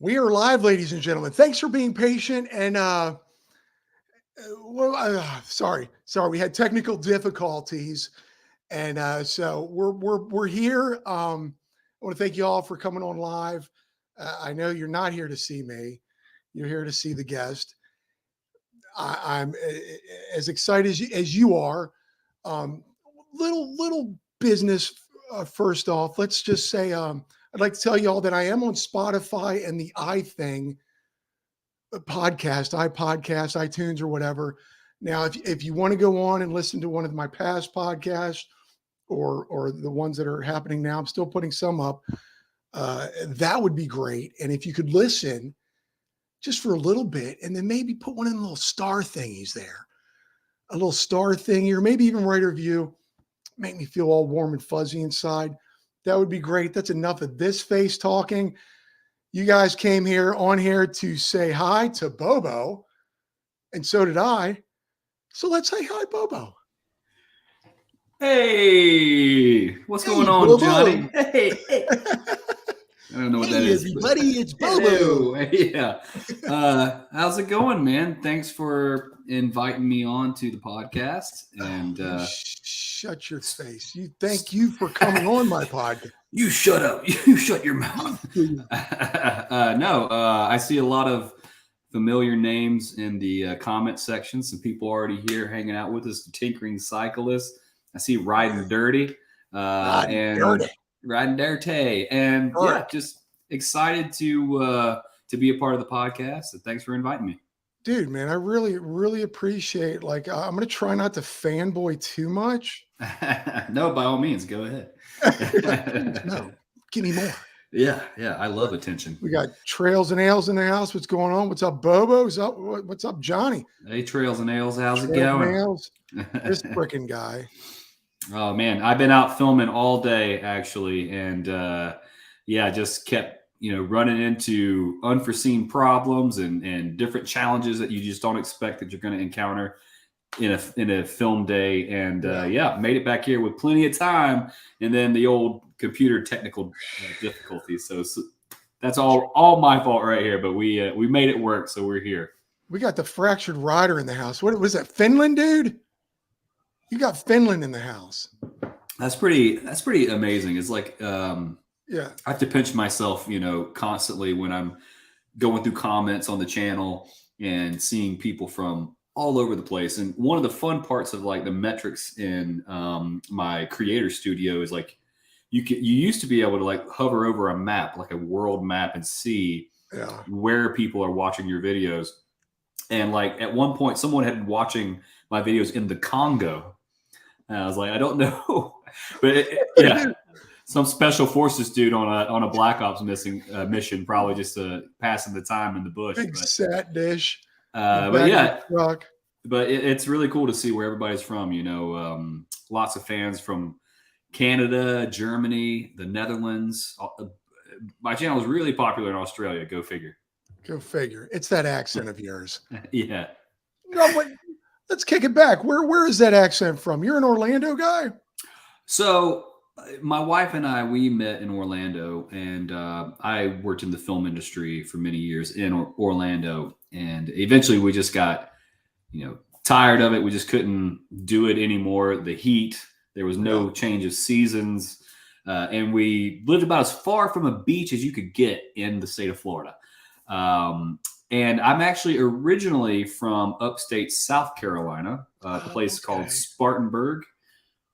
We are live, ladies and gentlemen. Thanks for being patient. And sorry, we had technical difficulties, and so we're here. I want to thank you all for coming on live. I know you're not here to see me; you're here to see the guest. I'm as excited as you are. Um, little business first off. Let's just say I'd like to tell you all that I am on Spotify and the iThing iPodcast, iTunes, or whatever. Now, if you want to go on and listen to one of my past podcasts or the ones that are happening now, I'm still putting some up. That would be great. And if you could listen just for a little bit, and then maybe put one of the little star thingies there, a little star thingy, or maybe even write a review, make me feel all warm and fuzzy inside. That would be great. That's enough of this face talking. You guys came on here to say hi to Bobo, and so did I. So let's say hi, Bobo. Hey, what's going on, Bobo. Johnny? Hey. I don't know what that is. Everybody, it's Bobo. Yeah. How's it going, man? Thanks for inviting me on to the podcast. And shut your face. Thank you for coming on my podcast. You shut up. You shut your mouth. I see a lot of familiar names in the comment section. Some people already here hanging out with us. The Tinkering Cyclist. I see Riding Dirty. Riding Dirty. And yeah, just excited to be a part of the podcast. So thanks for inviting me. Dude, man, I really appreciate, I'm going to try not to fanboy too much. No, by all means, go ahead. No, give me more. Yeah, I love attention. We got Trails and Ales in the house. What's going on? What's up, Bobo? What's up, Johnny? Hey, Trails and Ales, how's it going? Ales, this freaking guy. Oh man, I've been out filming all day actually, and just kept running into unforeseen problems and different challenges that you just don't expect that you're going to encounter in a film day, and made it back here with plenty of time, and then the old computer technical difficulties. So that's all my fault right here, but we made it work, so we're here. We got the fractured rider in the house. What was that, Finland, dude? You got Finland in the house. That's pretty amazing. It's like I have to pinch myself, constantly when I'm going through comments on the channel and seeing people from all over the place. And one of the fun parts of like the metrics in my creator studio is like you used to be able to like hover over a map, like a world map, and see where people are watching your videos. And like at one point, someone had been watching my videos in the Congo. And I was like, I don't know, but some special forces dude on a Black Ops mission, probably just passing the time in the bush. Big sat dish. But it's really cool to see where everybody's from. Lots of fans from Canada, Germany, the Netherlands. My channel is really popular in Australia. Go figure. Go figure. It's that accent of yours. Yeah. No, but let's kick it back. Where is that accent from? You're an Orlando guy? So my wife and I, we met in Orlando, and I worked in the film industry for many years in Orlando. And eventually we just got, tired of it. We just couldn't do it anymore. The heat, there was no change of seasons. And we lived about as far from a beach as you could get in the state of Florida. And I'm actually originally from upstate South Carolina, a place called Spartanburg,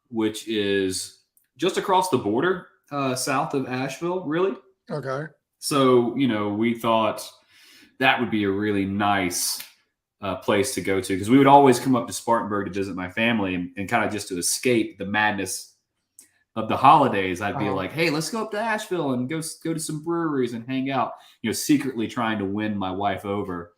which is just across the border, south of Asheville, really. Okay. So, we thought that would be a really nice place to go to, because we would always come up to Spartanburg to visit my family and kind of just to escape the madness of the holidays. I'd be like, hey, let's go up to Asheville and go to some breweries and hang out, secretly trying to win my wife over,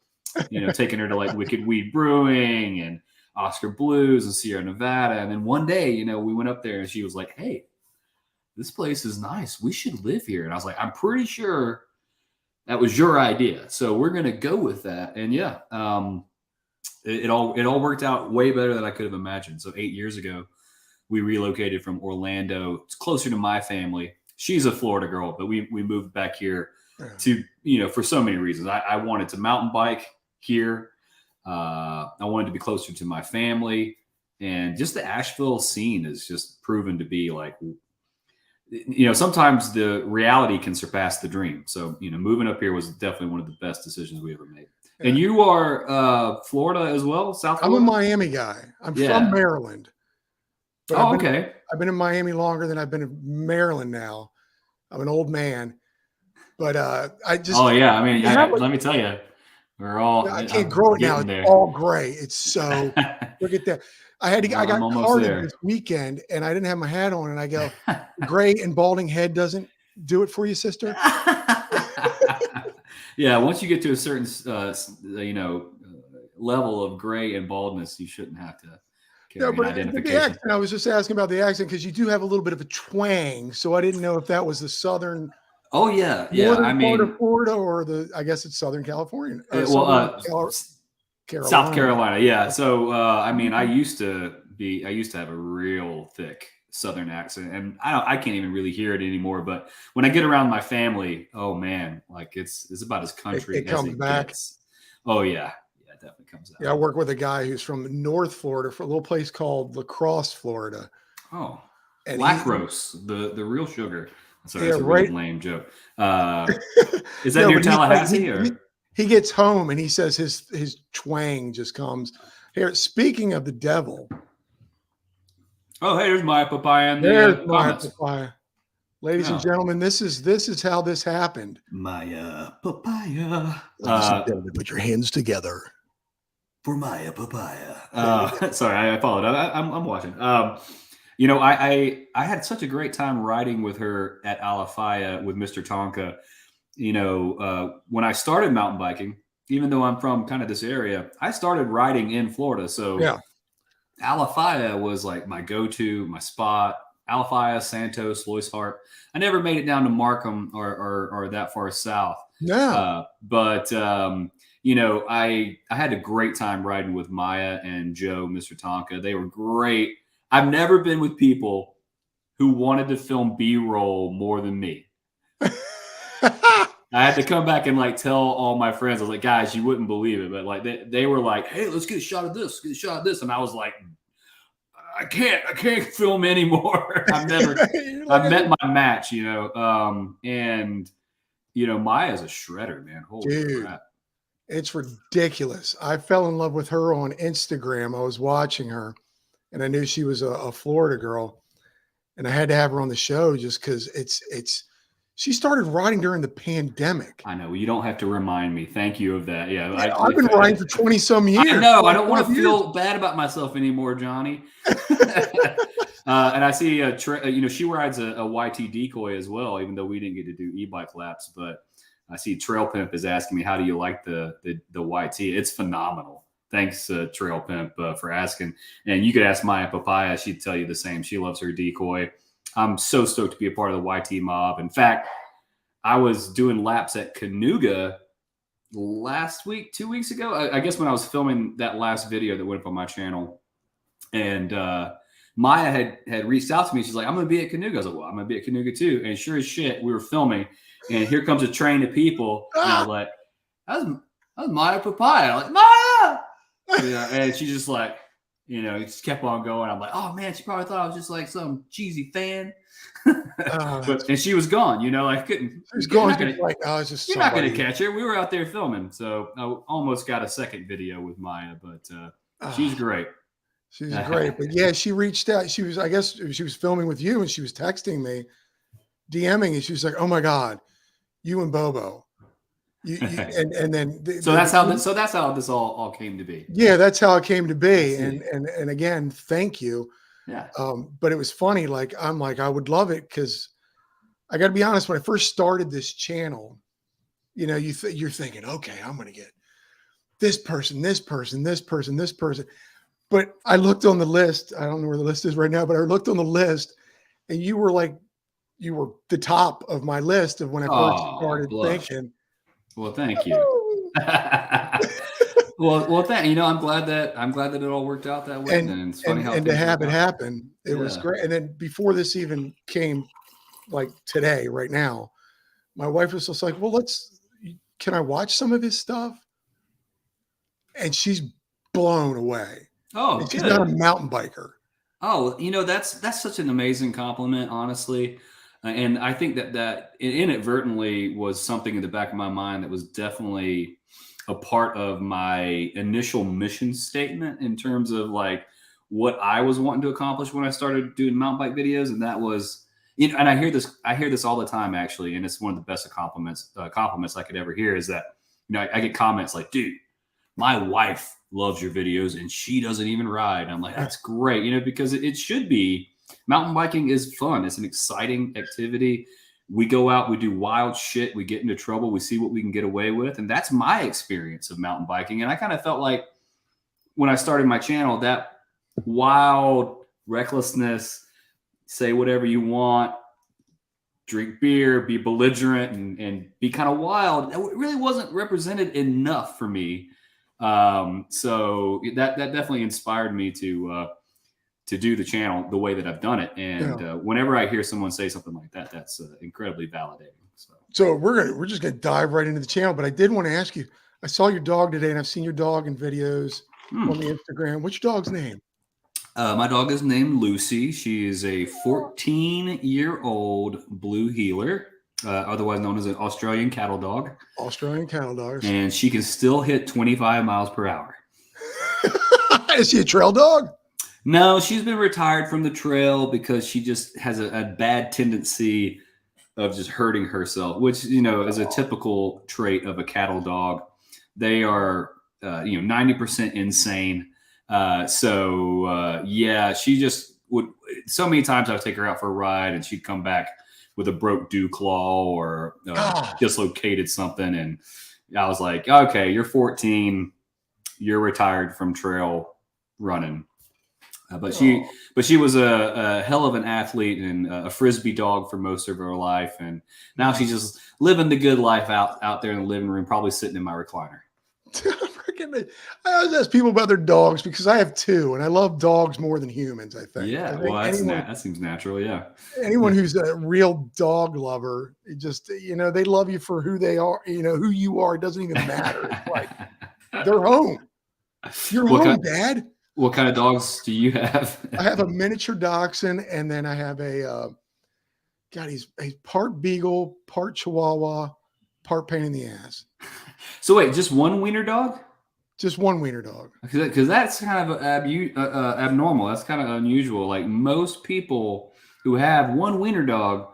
taking her to like Wicked Weed Brewing and Oscar Blues and Sierra Nevada. And then one day, we went up there and she was like, hey, this place is nice. We should live here. And I was like, I'm pretty sure that was your idea. So we're going to go with that. And it all worked out way better than I could have imagined. So 8 years ago, we relocated from Orlando. It's closer to my family, she's a Florida girl, but we moved back here to, for so many reasons. I wanted to mountain bike here. I wanted to be closer to my family, and just the Asheville scene is just proven to be like, sometimes the reality can surpass the dream. So, moving up here was definitely one of the best decisions we ever made. Yeah. And you are Florida as well, South Florida? I'm a Miami guy. I'm from Maryland. But I've been in Miami longer than I've been in Maryland now. I'm an old man. But I just... Oh, yeah. I mean, let me tell you. We're all... I can't grow it now. It's all gray. It's so... Look at that. I got carded this weekend, and I didn't have my hat on, and I go, gray and balding head doesn't do it for you, sister? Yeah, once you get to a certain, level of gray and baldness, you shouldn't have to carry an identification. The accent, I was just asking about the accent because you do have a little bit of a twang, so I didn't know if that was the southern... Oh, yeah. Northern part of Florida, or I guess it's Southern California. South Carolina. Yeah. So, I used to have a real thick Southern accent, and I can't even really hear it anymore. But when I get around my family, oh man, like it's about as country as it gets. Oh yeah. Yeah, it definitely comes out. Yeah. I work with a guy who's from North Florida, for a little place called La Crosse, Florida. Oh, and lactose, the real sugar. Sorry, that's a really lame joke. Is that near Tallahassee? He gets home and he says his twang just comes. Here, speaking of the devil. Oh, hey, there's Maya Papaya. There's Maya Papaya. Ladies and gentlemen, this is how this happened. Maya Papaya. Ladies and gentlemen, put your hands together for Maya Papaya. Sorry, I apologize. I'm watching. I had such a great time riding with her at Alafaya with Mr. Tonka. When I started mountain biking, even though I'm from kind of this area, I started riding in Florida. So Alafaya was like my go-to, my spot. Alafaya, Santos, Lois Hart. I never made it down to Markham or that far south. No. But I had a great time riding with Maya and Joe, Mr. Tonka. They were great. I've never been with people who wanted to film B-roll more than me. I had to come back and tell all my friends. I was like, guys, you wouldn't believe it, but they were like, hey, let's get a shot of this, and I was like, I can't film anymore. I've met my match, and Maya's a shredder, man. Holy crap. It's ridiculous. I fell in love with her on Instagram. I was watching her, and I knew she was a Florida girl, and I had to have her on the show just because she started riding during the pandemic. I know. You don't have to remind me. Thank you of that. Yeah. I've been riding for 20 some years. I know. I don't want to feel bad about myself anymore, Johnny. And I see, she rides a YT decoy as well, even though we didn't get to do e-bike laps. But I see Trail Pimp is asking me, how do you like the YT? It's phenomenal. Thanks, Trail Pimp, for asking. And you could ask Maya Papaya. She'd tell you the same. She loves her decoy. I'm so stoked to be a part of the YT mob. In fact, I was doing laps at Canoga last week, 2 weeks ago. I guess when I was filming that last video that went up on my channel. And Maya had reached out to me. She's like, I'm going to be at Canoga. I was like, well, I'm going to be at Canoga too. And sure as shit, we were filming. And here comes a train of people. And I was like, that was Maya Papaya. I'm like, Maya! And she just just kept on going. I'm like, oh man, she probably thought I was just like some cheesy fan. And she was gone, I couldn't. She was gone. You're not going to catch her. We were out there filming. So I almost got a second video with Maya, but she's great. She's great. But yeah, she reached out. I guess she was filming with you and she was texting me, DMing, and she was like, oh my God, you and Bobo. And then that's how this all came to be. Yeah, that's how it came to be. And again, thank you. Yeah. But it was funny. I'm like, I would love it because I got to be honest. When I first started this channel, you're thinking, okay, I'm going to get this person. But I looked on the list. I don't know where the list is right now, but I looked on the list, and you were the top of my list of when I first started thinking. Well, thank you. well, thank you. I'm glad that it all worked out that way. And it's funny how to have it happen. It was great. And then before this even came like today, right now, my wife was just like, well, can I watch some of his stuff? And she's blown away. Oh, and good. She's not a mountain biker. Oh, that's such an amazing compliment, honestly. And I think that inadvertently was something in the back of my mind that was definitely a part of my initial mission statement in terms of like what I was wanting to accomplish when I started doing mountain bike videos. And that was, and I hear this all the time, actually. And it's one of the best compliments I could ever hear is that, I get comments like, dude, my wife loves your videos and she doesn't even ride. I'm like, that's great, because it should be. Mountain biking is fun. It's an exciting activity. We go out, we do wild shit, we get into trouble, we see what we can get away with. And that's my experience of mountain biking. And I kind of felt like when I started my channel, that wild recklessness, say whatever you want, drink beer, be belligerent, and be kind of wild, it really wasn't represented enough for me. So that definitely inspired me to do the channel the way that I've done it. And whenever I hear someone say something like that, that's incredibly validating. So we're just going to dive right into the channel, but I did want to ask you, I saw your dog today and I've seen your dog in videos on the Instagram. What's your dog's name? My dog is named Lucy. She is a 14-year-old blue heeler, otherwise known as an Australian cattle dog. Australian cattle dog. And she can still hit 25 miles per hour. Is she a trail dog? No, she's been retired from the trail because she just has a bad tendency of just hurting herself, which, is a typical trait of a cattle dog. They are, 90% insane. She just would, so many times I would take her out for a ride and she'd come back with a broke dew claw or dislocated something. And I was like, okay, you're 14, you're retired from trail running. But she was a hell of an athlete and a Frisbee dog for most of her life. And now she's just living the good life out there in the living room, probably sitting in my recliner. I always ask people about their dogs because I have two and I love dogs more than humans, I think. Yeah, that seems natural. Yeah. Anyone who's a real dog lover, it just, they love you for who they are, who you are. It doesn't even matter. It's like they're home. You're home, Dad. What kind of dogs do you have? I have a miniature dachshund, and then I have he's part beagle, part Chihuahua, part pain in the ass. So wait, just one wiener dog? Just one wiener dog. Because that's kind of abnormal. That's kind of unusual. Like most people who have one wiener dog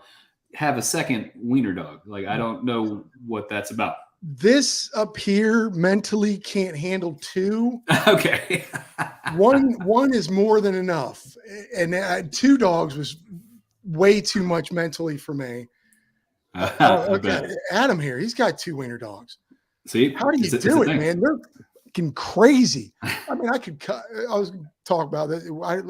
have a second wiener dog. Like I don't know what that's about. This up here mentally can't handle two. Okay. one is more than enough. And two dogs was way too much mentally for me. Okay. Adam here, he's got two wiener dogs. See, how do you do it, man? They're fucking crazy. I mean, I was talking about this. I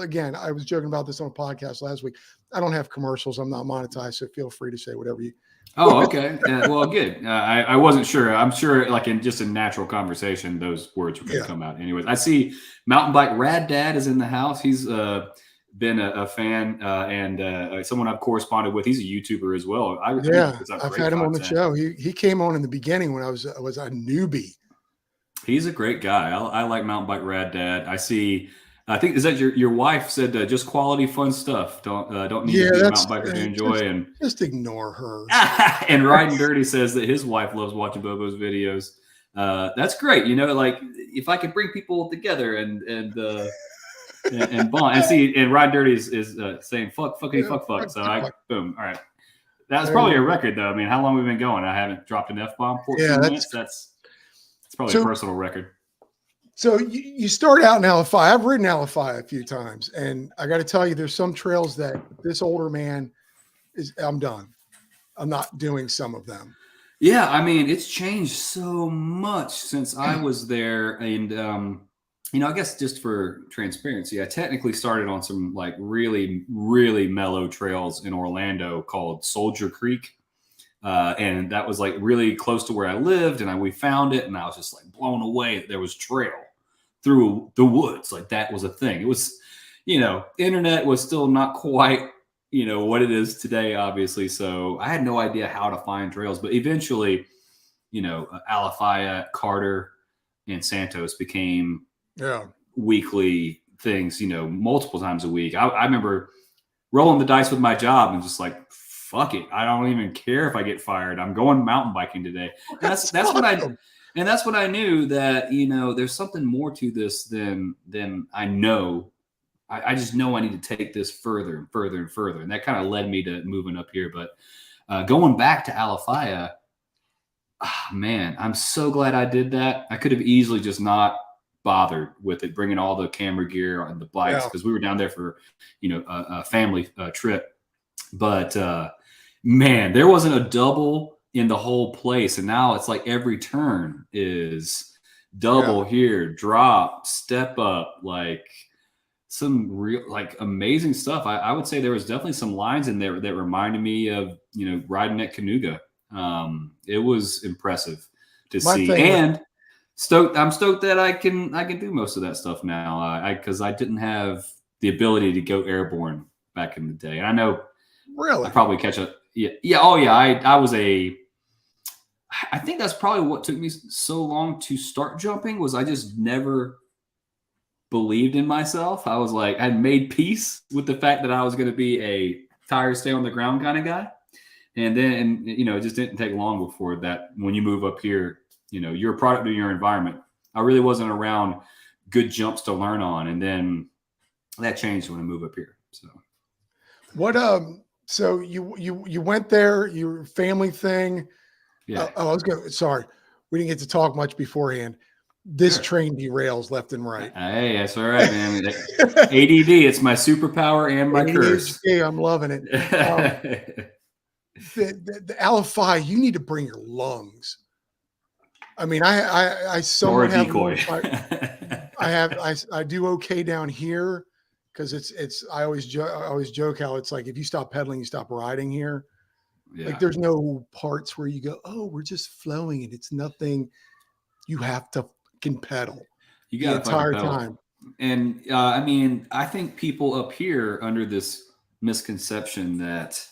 was joking about this on a podcast last week. I don't have commercials. I'm not monetized, so feel free to say whatever you. Oh, okay. Well, good. I wasn't sure. I'm sure, like in just a natural conversation, those words were going to come out. Anyways, I see Mountain Bike Rad Dad is in the house. He's been a fan and someone I've corresponded with. He's a YouTuber as well. I've had him on the show. He came on in the beginning when I was a newbie. He's a great guy. I like Mountain Bike Rad Dad. I think is that your wife said just quality fun stuff. Don't need to be a mountain biker to enjoy just ignore her. And Riding Dirty says that his wife loves watching Bobo's videos. That's great. Like if I could bring people together and bond and see, and Riding Dirty is saying fuck. So boom. All right. That was probably a record though. I mean, how long have we been going? I haven't dropped an F-bomb. 14 minutes. That's probably a personal record. So you start out in Alafaya. I've ridden Alafaya a few times, and I got to tell you, there's some trails that this older man I'm done. I'm not doing some of them. Yeah, I mean, it's changed so much since I was there, and I guess just for transparency, I technically started on some like really, really mellow trails in Orlando called Soldier Creek. And that was like really close to where I lived, and we found it, and I was just like blown away that there was trail through the woods. Like that was a thing. It was, internet was still not quite what it is today, obviously. So I had no idea how to find trails, but eventually, Alafaya, Carter, and Santos became weekly things, multiple times a week. I remember rolling the dice with my job and just like, fuck it. I don't even care if I get fired. I'm going mountain biking today. And that's awesome. That's when I knew that, there's something more to this than I know. I just know I need to take this further and further and further. And that kind of led me to moving up here. But going back to Alafaya, man, I'm so glad I did that. I could have easily just not bothered with it, bringing all the camera gear and the bikes, because we were down there for, a family trip. But man, there wasn't a double in the whole place. And now it's like every turn is double here, drop, step up, like some real, like amazing stuff. I would say there was definitely some lines in there that reminded me of, riding at Canuga. It was impressive to see. And I'm stoked that I can do most of that stuff now. Because I didn't have the ability to go airborne back in the day. And I know I probably catch up. Yeah. Oh yeah. I think that's probably what took me so long to start jumping, was I just never believed in myself. I was like, I made peace with the fact that I was going to be a tires stay on the ground kind of guy. And then, it just didn't take long before that. When you move up here, you're a product of your environment. I really wasn't around good jumps to learn on. And then that changed when I moved up here. So what, so you went there, your family thing. Yeah. Sorry. We didn't get to talk much beforehand. This train derails left and right. Hey, that's all right, man. ADD, it's my superpower and my curse. Yeah, I'm loving it. The Alafaya, you need to bring your lungs. I mean, I somewhat have decoy. I do okay down here because I always joke how it's like if you stop pedaling, you stop riding here. Yeah. Like there's no parts where you go, oh, we're just flowing and it's nothing. You have to fucking pedal the entire time. And I mean, I think people up here under this misconception that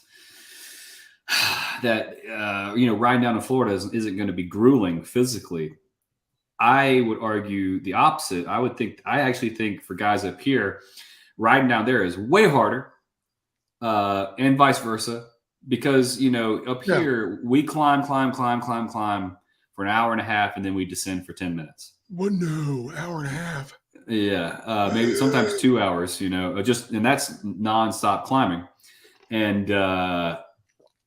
riding down to Florida isn't going to be grueling physically. I would argue the opposite. I actually think for guys up here, riding down there is way harder, and vice versa, because up here we climb for an hour and a half, and then we descend for 10 minutes. Well, no, hour and a half. Yeah, maybe sometimes 2 hours. And that's nonstop climbing, and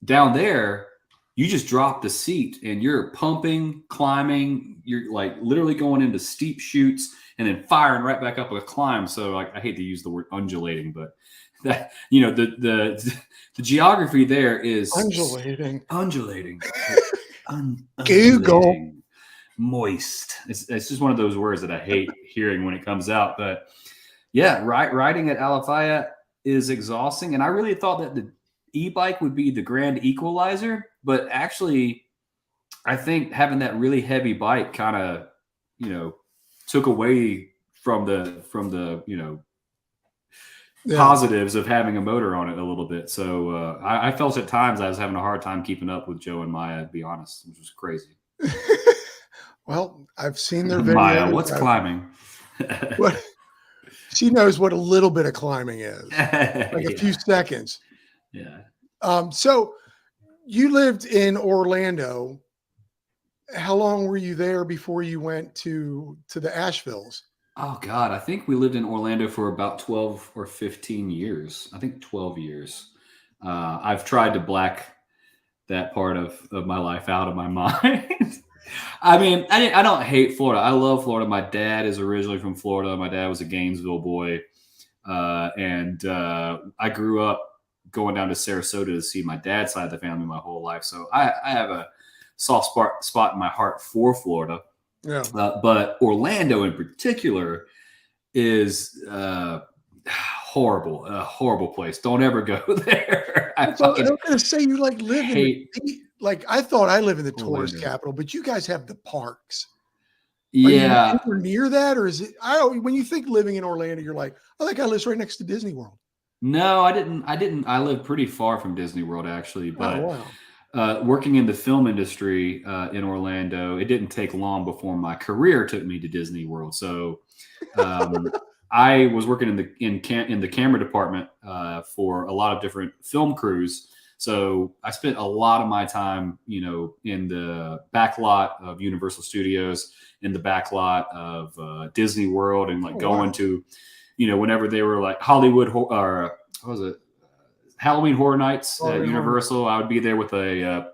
down there, you just drop the seat and you're pumping, climbing. You're like literally going into steep chutes and then firing right back up a climb. So like, I hate to use the word undulating, but that, the geography there is undulating. Google moist. It's just one of those words that I hate hearing when it comes out. But yeah, riding at Alafaya is exhausting. And I really thought that the e-bike would be the grand equalizer, but actually I think having that really heavy bike kind of took away from the positives of having a motor on it a little bit. So I felt at times I was having a hard time keeping up with Joe and Maya, to be honest, which was crazy. Well, I've seen their videos. Maya, what's climbing? What she knows what a little bit of climbing is, like a few seconds. Yeah. So you lived in Orlando. How long were you there before you went to the Asheville's? Oh God, I think we lived in Orlando for about 12 or 15 years. I think 12 years. I've tried to black that part of my life out of my mind. I mean, I don't hate Florida. I love Florida. My dad is originally from Florida. My dad was a Gainesville boy. And I grew up going down to Sarasota to see my dad's side of the family my whole life. So I have a soft spot in my heart for Florida. Yeah. But Orlando in particular is horrible, a horrible place. Don't ever go there. I'm going to say you like live in I thought I live in the tourist capital, but you guys have the parks. Yeah. Are you near that, or is it? When you think living in Orlando, you're like, oh, that guy lives right next to Disney World. No, I didn't. I live pretty far from Disney World, actually, Oh, but wow. working in the film industry in Orlando, it didn't take long before my career took me to Disney World. So um, I was working in the camera department for a lot of different film crews. So I spent a lot of my time, in the back lot of Universal Studios, in the back lot of Disney World, and like Oh, going wow. to, whenever they were like Hollywood or what was it, Halloween Horror Nights at Universal, I would be there with a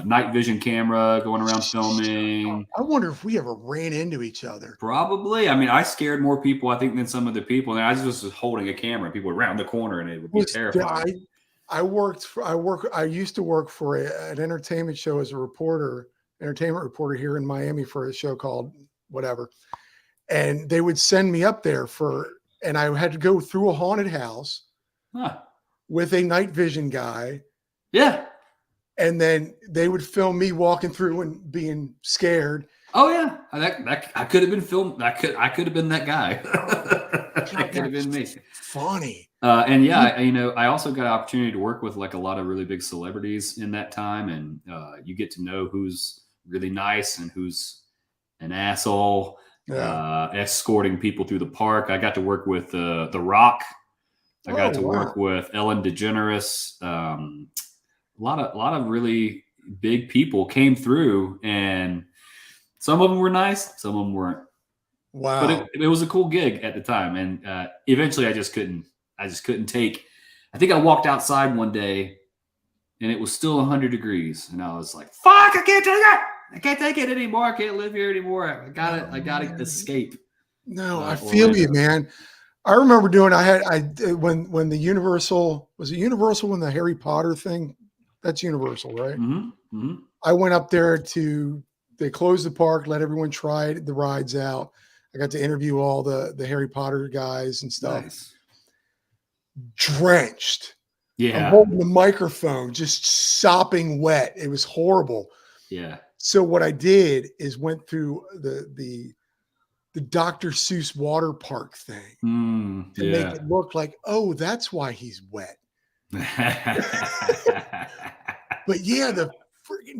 night vision camera going around filming. I wonder if we ever ran into each other. Probably. I mean, I scared more people, I think, than some of the people. And I was just holding a camera, and people would round the corner, and it would be terrifying. I used to work for an entertainment show as a entertainment reporter here in Miami for a show called whatever. And they would send me up there and I had to go through a haunted house with a night vision guy. Yeah. And then they would film me walking through and being scared. Oh yeah, I could have been filmed. I could have been that guy. That could have been me. Funny. And yeah, I also got an opportunity to work with like a lot of really big celebrities in that time, and you get to know who's really nice and who's an asshole. Yeah. Escorting people through the park. I got to work with The Rock. I got to work with Ellen DeGeneres. A lot of really big people came through, and some of them were nice, some of them weren't. Wow. But it was a cool gig at the time. And eventually I just couldn't take. I think I walked outside one day and it was still 100 degrees. And I was like, fuck, I can't take it. I can't take it anymore. I can't live here anymore. I gotta escape. No, I feel you, man. I remember when the Universal, was it Universal when the Harry Potter thing? That's Universal, right? Mm-hmm. Mm-hmm. I went up there they closed the park, let everyone try the rides out. I got to interview all the Harry Potter guys and stuff. Nice. Drenched. Yeah. I'm holding the microphone, just sopping wet. It was horrible. Yeah. So what I did is went through the Dr. Seuss water park thing to make it look like, oh, that's why he's wet. But yeah,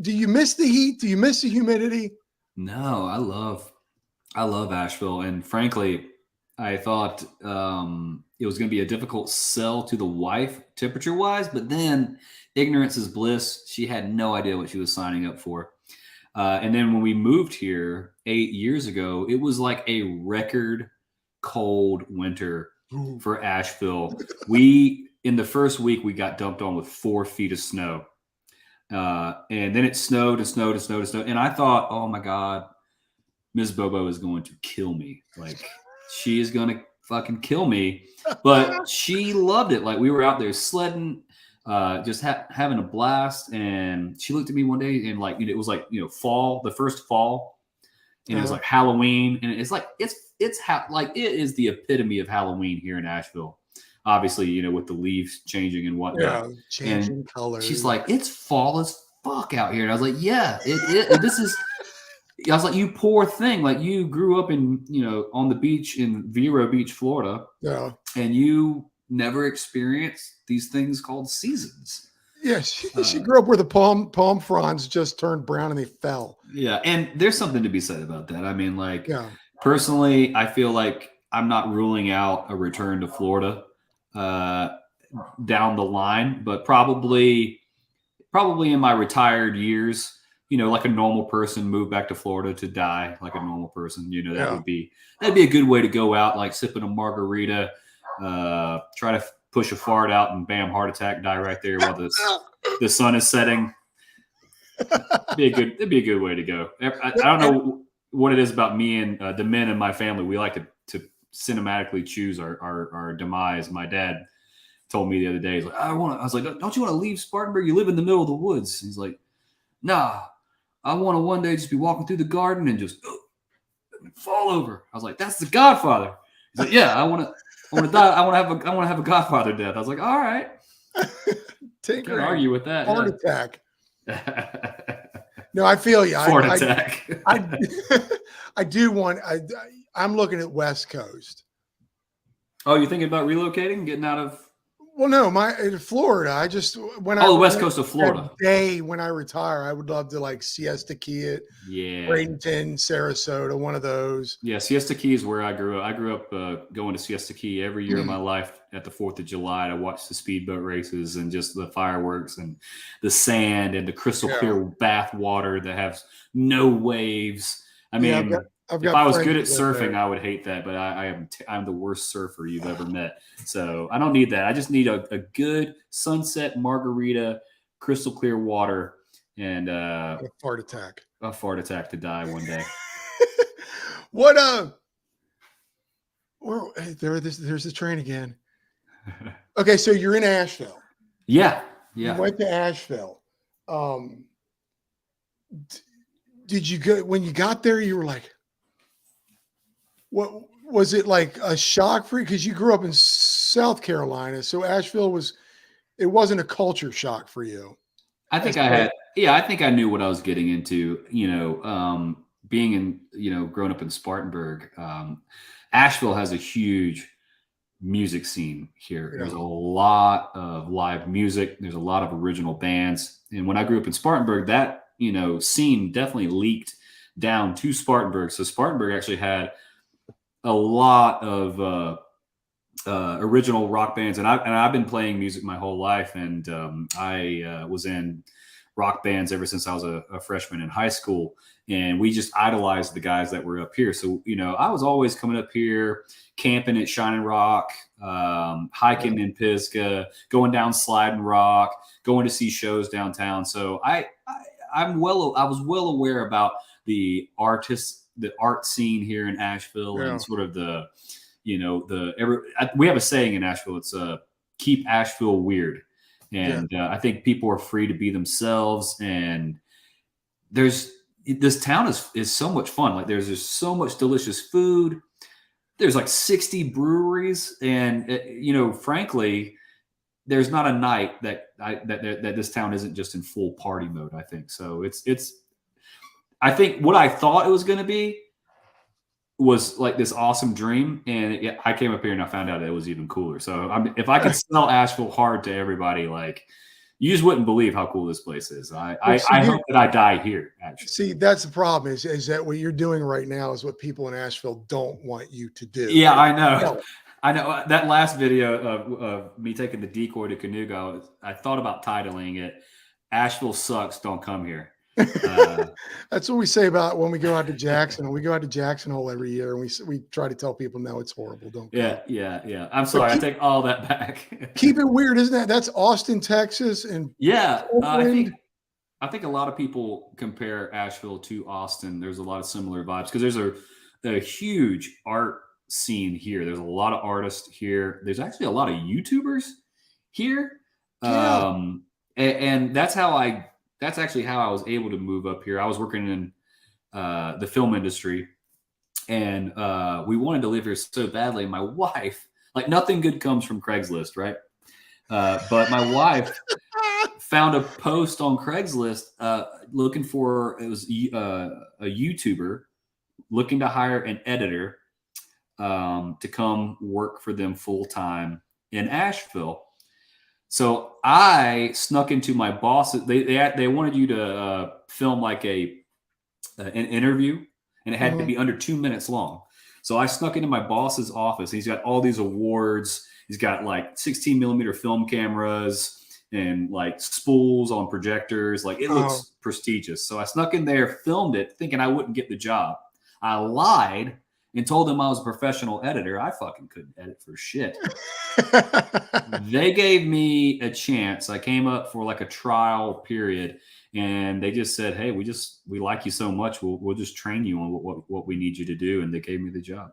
do you miss the heat? Do you miss the humidity? No, I love Asheville, and frankly, I thought it was going to be a difficult sell to the wife, temperature-wise. But then, ignorance is bliss. She had no idea what she was signing up for. And then when we moved here 8 years ago, it was like a record cold winter for Asheville. In the first week, we got dumped on with 4 feet of snow. And then it snowed and snowed and snowed and snowed. And I thought, oh my God, Ms. Bobo is going to kill me. Like, she is going to fucking kill me. But she loved it. Like, we were out there sledding, just having a blast. And she looked at me one day and like, it was like, fall, the first fall. And it was like Halloween. And it's like, it is the epitome of Halloween here in Asheville. Obviously, with the leaves changing and whatnot. Yeah, changing colors. She's like, it's fall as fuck out here. And I was like, yeah, this is. I was like, you poor thing. Like, you grew up on the beach in Vero Beach, Florida. Yeah. And you never experienced these things called seasons. Yeah, she grew up where the palm fronds just turned brown and they fell. Yeah, and there's something to be said about that. I mean, like, personally, I feel like I'm not ruling out a return to Florida down the line, but probably in my retired years, like a normal person, move back to Florida to die like a normal person. That'd be a good way to go out, like sipping a margarita, try to push a fart out, and bam, heart attack, die right there while the sun is setting. It'd be a good way to go. I don't know what it is about me and the men in my family. We like to cinematically choose our demise. My dad told me the other day, he's like, I was like, don't you want to leave Spartanburg? You live in the middle of the woods. He's like, nah, I want to one day just be walking through the garden and just fall over. I was like, that's The Godfather. He's like, yeah, I want to die. I want to have a Godfather death. I was like, all right. Can't argue with that. Heart attack. No, I feel you. Heart attack. I do want. I'm looking at West Coast. Oh, you thinking about relocating, getting out of Well, no, in Florida. I just when the west coast of Florida. Day when I retire, I would love to like Siesta Key it. Yeah, Bradenton, Sarasota, one of those. Yeah, Siesta Key is where I grew up. I grew up going to Siesta Key every year of my life at the 4th of July to watch the speedboat races and just the fireworks and the sand and the crystal clear bath water that has no waves. I mean, if I was good at surfing, I would hate that, but I'm the worst surfer you've ever met. So I don't need that. I just need a good sunset margarita, crystal clear water, and a fart attack. A fart attack to die one day. What there's the train again. Okay, so you're in Asheville. Yeah. You went to Asheville. Did you go when you got there? You were like, what was it like a shock for you? Because you grew up in South Carolina, so Asheville wasn't a culture shock for you. I think I think I knew what I was getting into. Being in, growing up in Spartanburg, Asheville has a huge music scene here. There's a lot of live music. There's a lot of original bands. And when I grew up in Spartanburg, that, scene definitely leaked down to Spartanburg. So Spartanburg actually had a lot of original rock bands. And I've been playing music my whole life. And I was in rock bands ever since I was a freshman in high school. And we just idolized the guys that were up here. So, I was always coming up here, camping at Shining Rock, hiking in Pisgah, going down Sliding Rock, going to see shows downtown. So I was well aware about the art scene here in Asheville and sort of we have a saying in Asheville. It's keep Asheville weird. And I think people are free to be themselves. And this town is so much fun. Like there's just so much delicious food. There's like 60 breweries, and frankly, there's not a night that this town isn't just in full party mode. I think so. I think what I thought it was going to be was like this awesome dream, and I came up here and I found out it was even cooler. So if I could sell Asheville hard to everybody, like. You just wouldn't believe how cool this place is. I hope that I die here, actually. See, that's the problem is that what you're doing right now is what people in Asheville don't want you to do. Yeah, I know. I know. That last video of me taking the decoy to Canoga, I thought about titling it, Asheville Sucks, Don't Come Here. That's what we say about when we go out to Jackson. We go out to Jackson Hole every year, and we try to tell people, no, it's horrible. Don't. Yeah. I'm sorry. I take all that back. Keep it weird, isn't that? That's Austin, Texas, and I think a lot of people compare Asheville to Austin. There's a lot of similar vibes because there's a huge art scene here. There's a lot of artists here. There's actually a lot of YouTubers here, and that's actually how I was able to move up here. I was working in the film industry, and we wanted to live here so badly. My wife, like nothing good comes from Craigslist, right? But my wife found a post on Craigslist looking for, it was a YouTuber looking to hire an editor to come work for them full time in Asheville. So I snuck into my boss. They wanted you to film like an interview, and it had to be under 2 minutes long. So I snuck into my boss's office. He's got all these awards. He's got like 16 millimeter film cameras and like spools on projectors. Like it looks prestigious. So I snuck in there, filmed it, thinking I wouldn't get the job. I lied and told them I was a professional editor. I fucking couldn't edit for shit. They gave me a chance. I came up for like a trial period, and they just said, "Hey, we like you so much. We'll just train you on what we need you to do." And they gave me the job.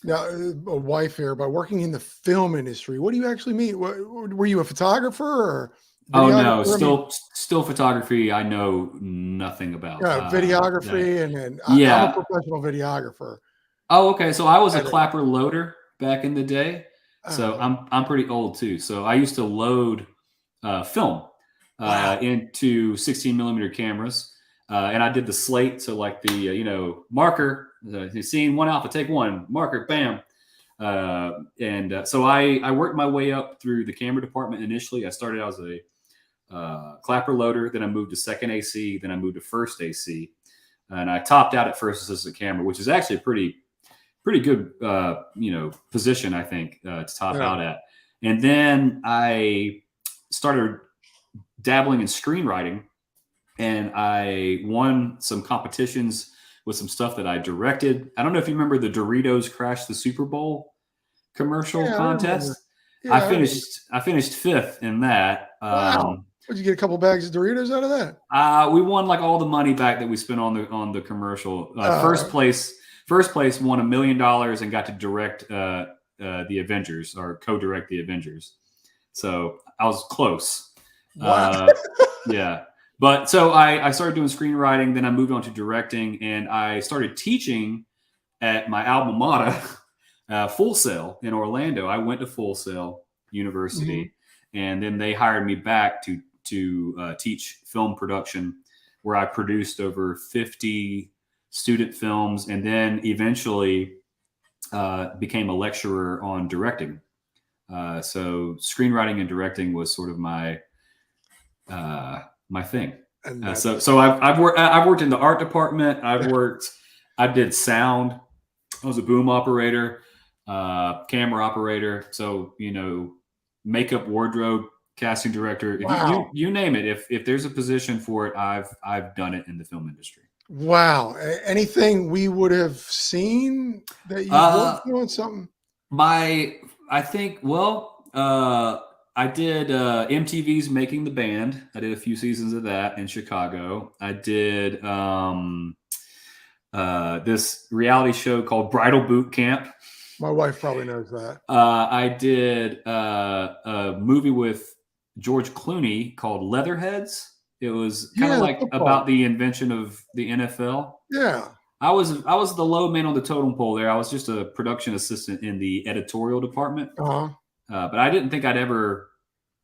Now, a wife here, by working in the film industry, what do you actually mean? Were you a photographer or? Oh no, still photography. I know nothing about. Videography, and I'm a professional videographer. Oh, okay. So I was a clapper loader back in the day. So I'm pretty old too. So I used to load film into 16 millimeter cameras, and I did the slate. So like the marker, scene 1 alpha, take 1 marker, bam. So I worked my way up through the camera department. Initially, I started out as a clapper loader. Then I moved to second AC. Then I moved to first AC. And I topped out at first assistant camera, which is actually a pretty good, position, I think, to top out at. And then I started dabbling in screenwriting, and I won some competitions with some stuff that I directed. I don't know if you remember the Doritos Crash the Super Bowl commercial contest. I finished fifth in that. Wow. Would you get a couple bags of Doritos out of that? We won like all the money back that we spent on the commercial. First place won $1 million and got to direct the Avengers, or co-direct the Avengers. So I was close. Wow. Yeah. But so I started doing screenwriting, then I moved on to directing, and I started teaching at my alma mater, Full Sail in Orlando. I went to Full Sail University, and then they hired me back to teach film production, where I produced over 50 student films, and then eventually became a lecturer on directing. So screenwriting and directing was sort of my thing. So I've worked in the art department. I did sound. I was a boom operator, camera operator. So, makeup, wardrobe, casting director, wow. you name it. If there's a position for it, I've done it in the film industry. Wow. Anything we would have seen that you worked on something? I did MTV's Making the Band. I did a few seasons of that in Chicago. I did this reality show called Bridal Boot Camp. My wife probably knows that. I did a movie with George Clooney called Leatherheads. It was kind of like about the invention of the NFL. Yeah. I was the low man on the totem pole there. I was just a production assistant in the editorial department. But I didn't think I'd ever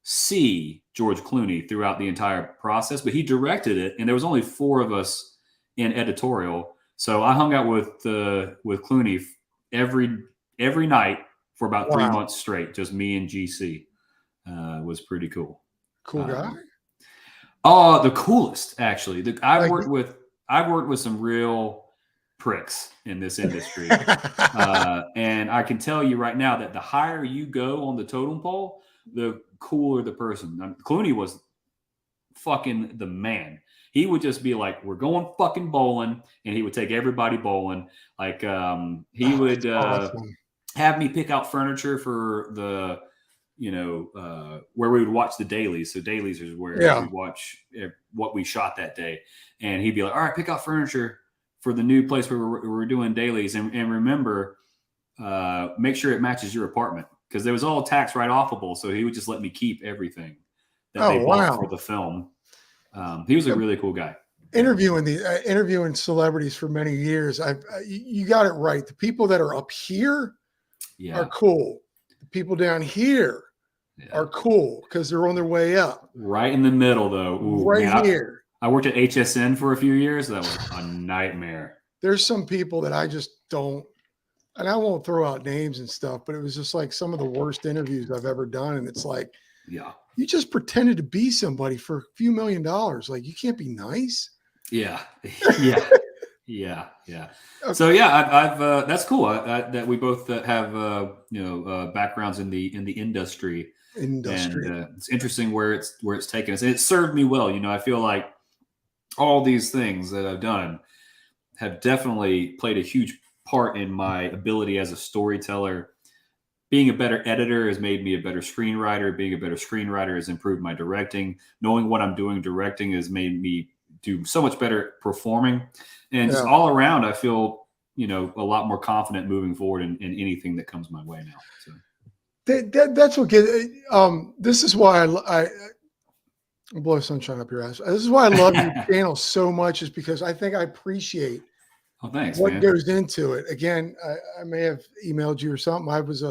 see George Clooney throughout the entire process. But he directed it, and there was only 4 of us in editorial. So I hung out with Clooney every night for about 3 months straight. Just me and GC. Was pretty cool. Cool guy. The coolest, actually. I've worked with some real pricks in this industry. And I can tell you right now that the higher you go on the totem pole, the cooler the person. Clooney was fucking the man. He would just be like, "We're going fucking bowling," and he would take everybody bowling. Like he would have me pick out furniture for the where we would watch the dailies. So dailies is where we watch what we shot that day. And he'd be like, "All right, pick out furniture for the new place where we're doing dailies. And remember, make sure it matches your apartment." Because there was all tax write-offable. So he would just let me keep everything that they bought for the film. He was a really cool guy. Interviewing celebrities for many years. You got it right. The people that are up here are cool. The people down here are cool because they're on their way up. Right in the middle, though. Ooh, here. I worked at HSN for a few years. That was a nightmare. There's some people that I just don't, and I won't throw out names and stuff, but it was just like some of the worst interviews I've ever done. And it's like, you just pretended to be somebody for a few $1 million. Like, you can't be nice. Yeah. Okay. So I've that's cool that we both have backgrounds in the industry. And it's interesting where it's taken us, and it served me well. I feel like all these things that I've done have definitely played a huge part in my ability as a storyteller. Being a better editor has made me a better screenwriter. Being a better screenwriter has improved my directing. Knowing what I'm doing directing has made me do so much better performing. And just all around, I feel, a lot more confident moving forward in anything that comes my way now. So that's what gets, this is why I blow sunshine up your ass. This is why I love your channel so much, is because I think I appreciate what goes into it. Again, I may have emailed you or something. I was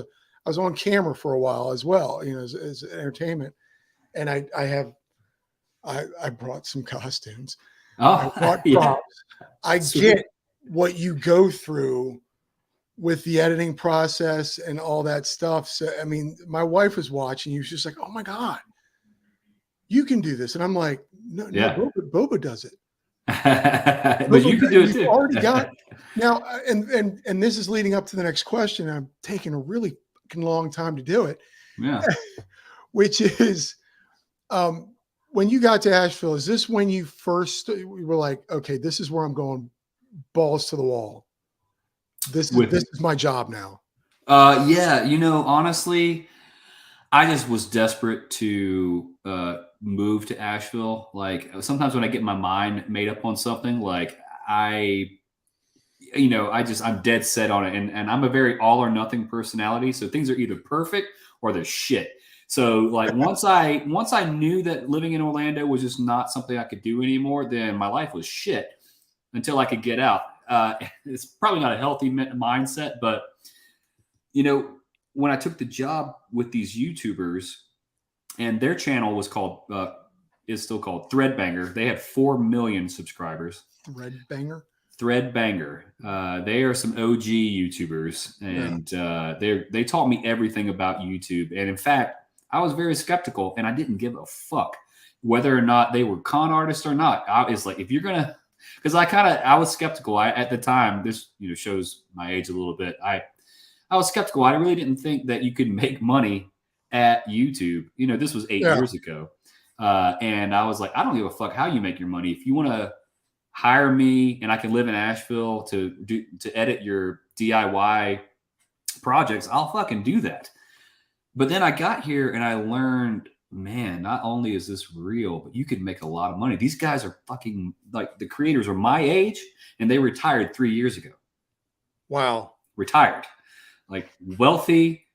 on camera for a while as well, as entertainment. And I brought some costumes. I brought props. I get what you go through with the editing process and all that stuff. So, I mean, my wife was watching. He was just like, oh my God, you can do this. And I'm like, no, Bobo does it. But Bobo, you can do it too. You've already got now. And this is leading up to the next question. I'm taking a really fucking long time to do it. Yeah. Which is, when you got to Asheville, is this when you first were like, okay, this is where I'm going, balls to the wall. This is my job now. Yeah, you know, honestly, I just was desperate to move to Asheville. Like sometimes when I get my mind made up on something, like I'm dead set on it. And I'm a very all or nothing personality. So things are either perfect or they're shit. So like once I knew that living in Orlando was just not something I could do anymore, then my life was shit until I could get out. It's probably not a healthy mindset, but you know, when I took the job with these YouTubers, and their channel was called is still called Threadbanger. They had 4 million subscribers. Threadbanger. They are some OG YouTubers, and they taught me everything about YouTube. And in fact, I was very skeptical, and I didn't give a fuck whether or not they were con artists or not. It's like, if you're gonna, because I was skeptical. At the time, this shows my age a little bit. I was skeptical. I really didn't think that you could make money at YouTube. This was 8 years ago, and I was like, I don't give a fuck how you make your money. If you want to hire me and I can live in Asheville to edit your DIY projects, I'll fucking do that. But then I got here and I learned, man, not only is this real, but you can make a lot of money. These guys are fucking, like, the creators are my age and they retired 3 years ago. Wow. Retired. Like wealthy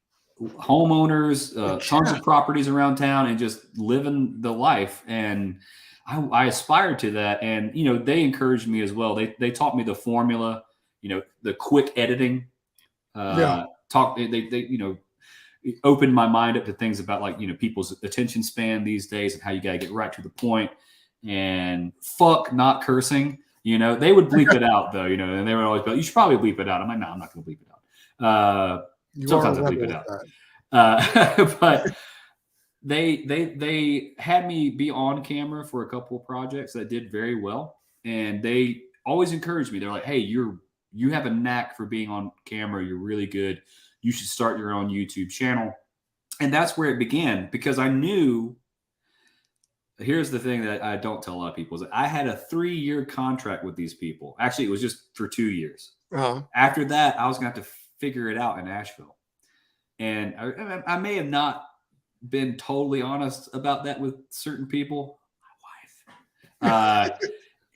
homeowners, tons of properties around town, and just living the life. And I aspired to that. And, they encouraged me as well. They taught me the formula, the quick editing, it opened my mind up to things about, like, people's attention span these days and how you got to get right to the point, and fuck not cursing. They would bleep it out though, and they would always be like, you should probably bleep it out. I'm like, no, I'm not going to bleep it out. Sometimes I bleep it out. But they had me be on camera for a couple of projects that did very well. And they always encouraged me. They're like, hey, you have a knack for being on camera. You're really good. You should start your own YouTube channel. And that's where it began, because I knew, here's the thing that I don't tell a lot of people, is that I had a 3-year contract with these people. Actually, it was just for 2 years. Uh-huh. After that, I was going to have to figure it out in Asheville. And I may have not been totally honest about that with certain people, my wife.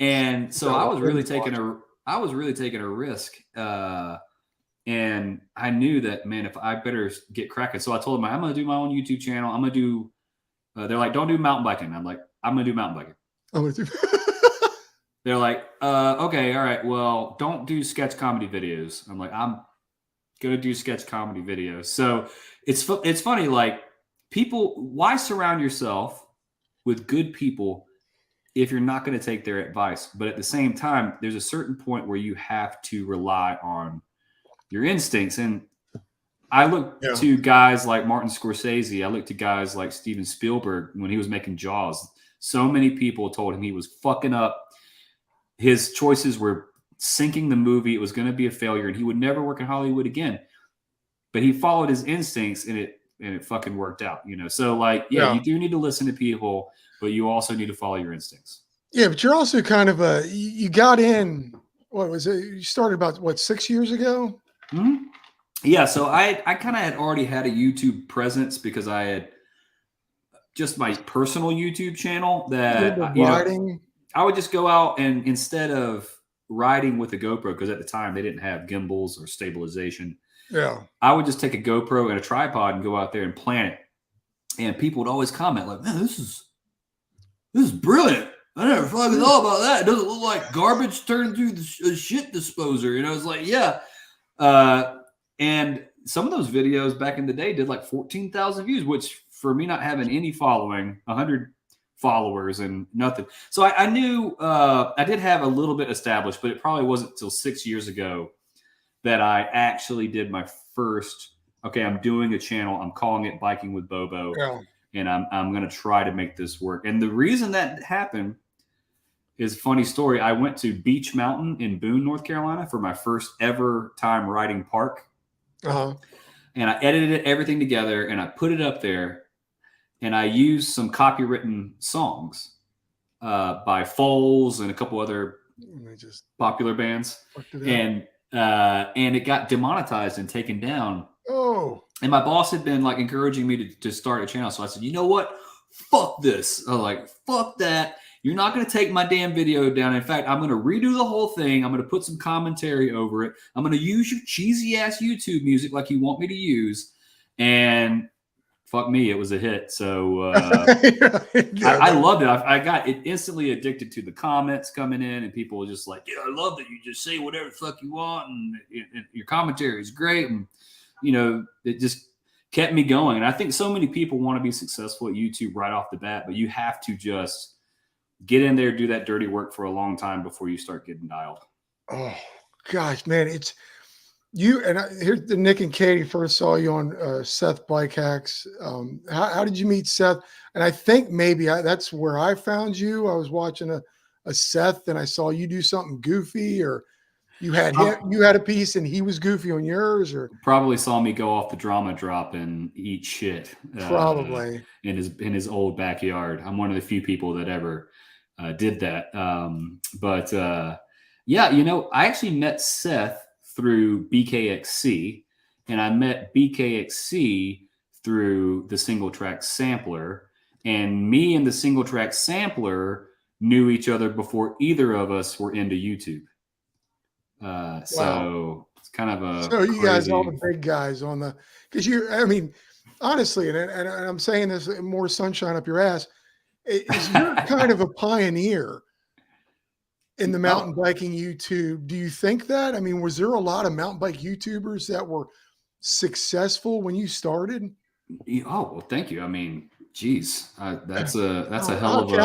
And so I was really taking a risk. And I knew that, man, if I better get cracking. So I told them, I'm going to do my own YouTube channel. I'm going to do, they're like, don't do mountain biking. I'm like, I'm going to do mountain biking. They're like, okay, all right. Well, don't do sketch comedy videos. I'm like, I'm going to do sketch comedy videos. So it's funny, like, people, why surround yourself with good people if you're not going to take their advice? But at the same time, there's a certain point where you have to rely on your instincts. And I look to guys like Martin Scorsese. I look to guys like Steven Spielberg when he was making Jaws. So many people told him he was fucking up. His choices were sinking the movie. It was going to be a failure, and he would never work in Hollywood again. But he followed his instincts, and it fucking worked out, So, like, you do need to listen to people, but you also need to follow your instincts. Yeah, but you're also kind of you got in, what was it? You started about 6 years ago? Mm-hmm. Yeah, so I kind of had already had a YouTube presence because I had just my personal YouTube channel that I would just go out, and instead of riding with a GoPro, because at the time they didn't have gimbals or stabilization, I would just take a GoPro and a tripod and go out there and plant it. And people would always comment like, man, this is brilliant. I never fucking thought about that. It doesn't look like garbage turned through a shit disposer. It's like, yeah. And some of those videos back in the day did like 14,000 views, which for me not having any following, 100 followers and nothing. So I knew I did have a little bit established, but it probably wasn't until 6 years ago that I actually did my first, okay, I'm doing a channel. I'm calling it Biking with Bobo. Yeah. And I'm going to try to make this work. And the reason that happened is a funny story. I went to Beach Mountain in Boone, North Carolina for my first ever time riding park. Uh-huh. And I edited everything together and I put it up there. And I used some copywritten songs by Foles and a couple other popular bands. And it got demonetized and taken down. Oh. And my boss had been like encouraging me to start a channel. So I said, you know what? Fuck this. I was like, fuck that. You're not going to take my damn video down. In fact, I'm going to redo the whole thing. I'm going to put some commentary over it. I'm going to use your cheesy ass YouTube music like you want me to use. And fuck me, it was a hit. So I loved it. I got it instantly addicted to the comments coming in, and people were just like, yeah, I love that you just say whatever the fuck you want. And your commentary is great. And, you know, it just kept me going. And I think so many people want to be successful at YouTube right off the bat, but you have to just get in there, do that dirty work for a long time before you start getting dialed. Oh gosh, man. It's you. And here's the Nick and Katie first saw you on Seth Bike Hacks. How did you meet Seth? And I think maybe that's where I found you. I was watching a Seth and I saw you do something goofy, or you had a piece and he was goofy on yours, or probably saw me go off the drama drop and eat shit. Probably in his old backyard. I'm one of the few people that ever did that. Yeah, you know, I actually met Seth through BKXC, and I met BKXC through the single track sampler, and me and the single track sampler knew each other before either of us were into YouTube. So it's kind of a so you guys, all the big guys on the, because I mean, honestly, and I'm saying this more sunshine up your ass, is you're kind of a pioneer in the mountain biking YouTube. Do you think that? I mean, was there a lot of mountain bike YouTubers that were successful when you started? Oh, well, thank you. I mean, geez, that's a hell of a,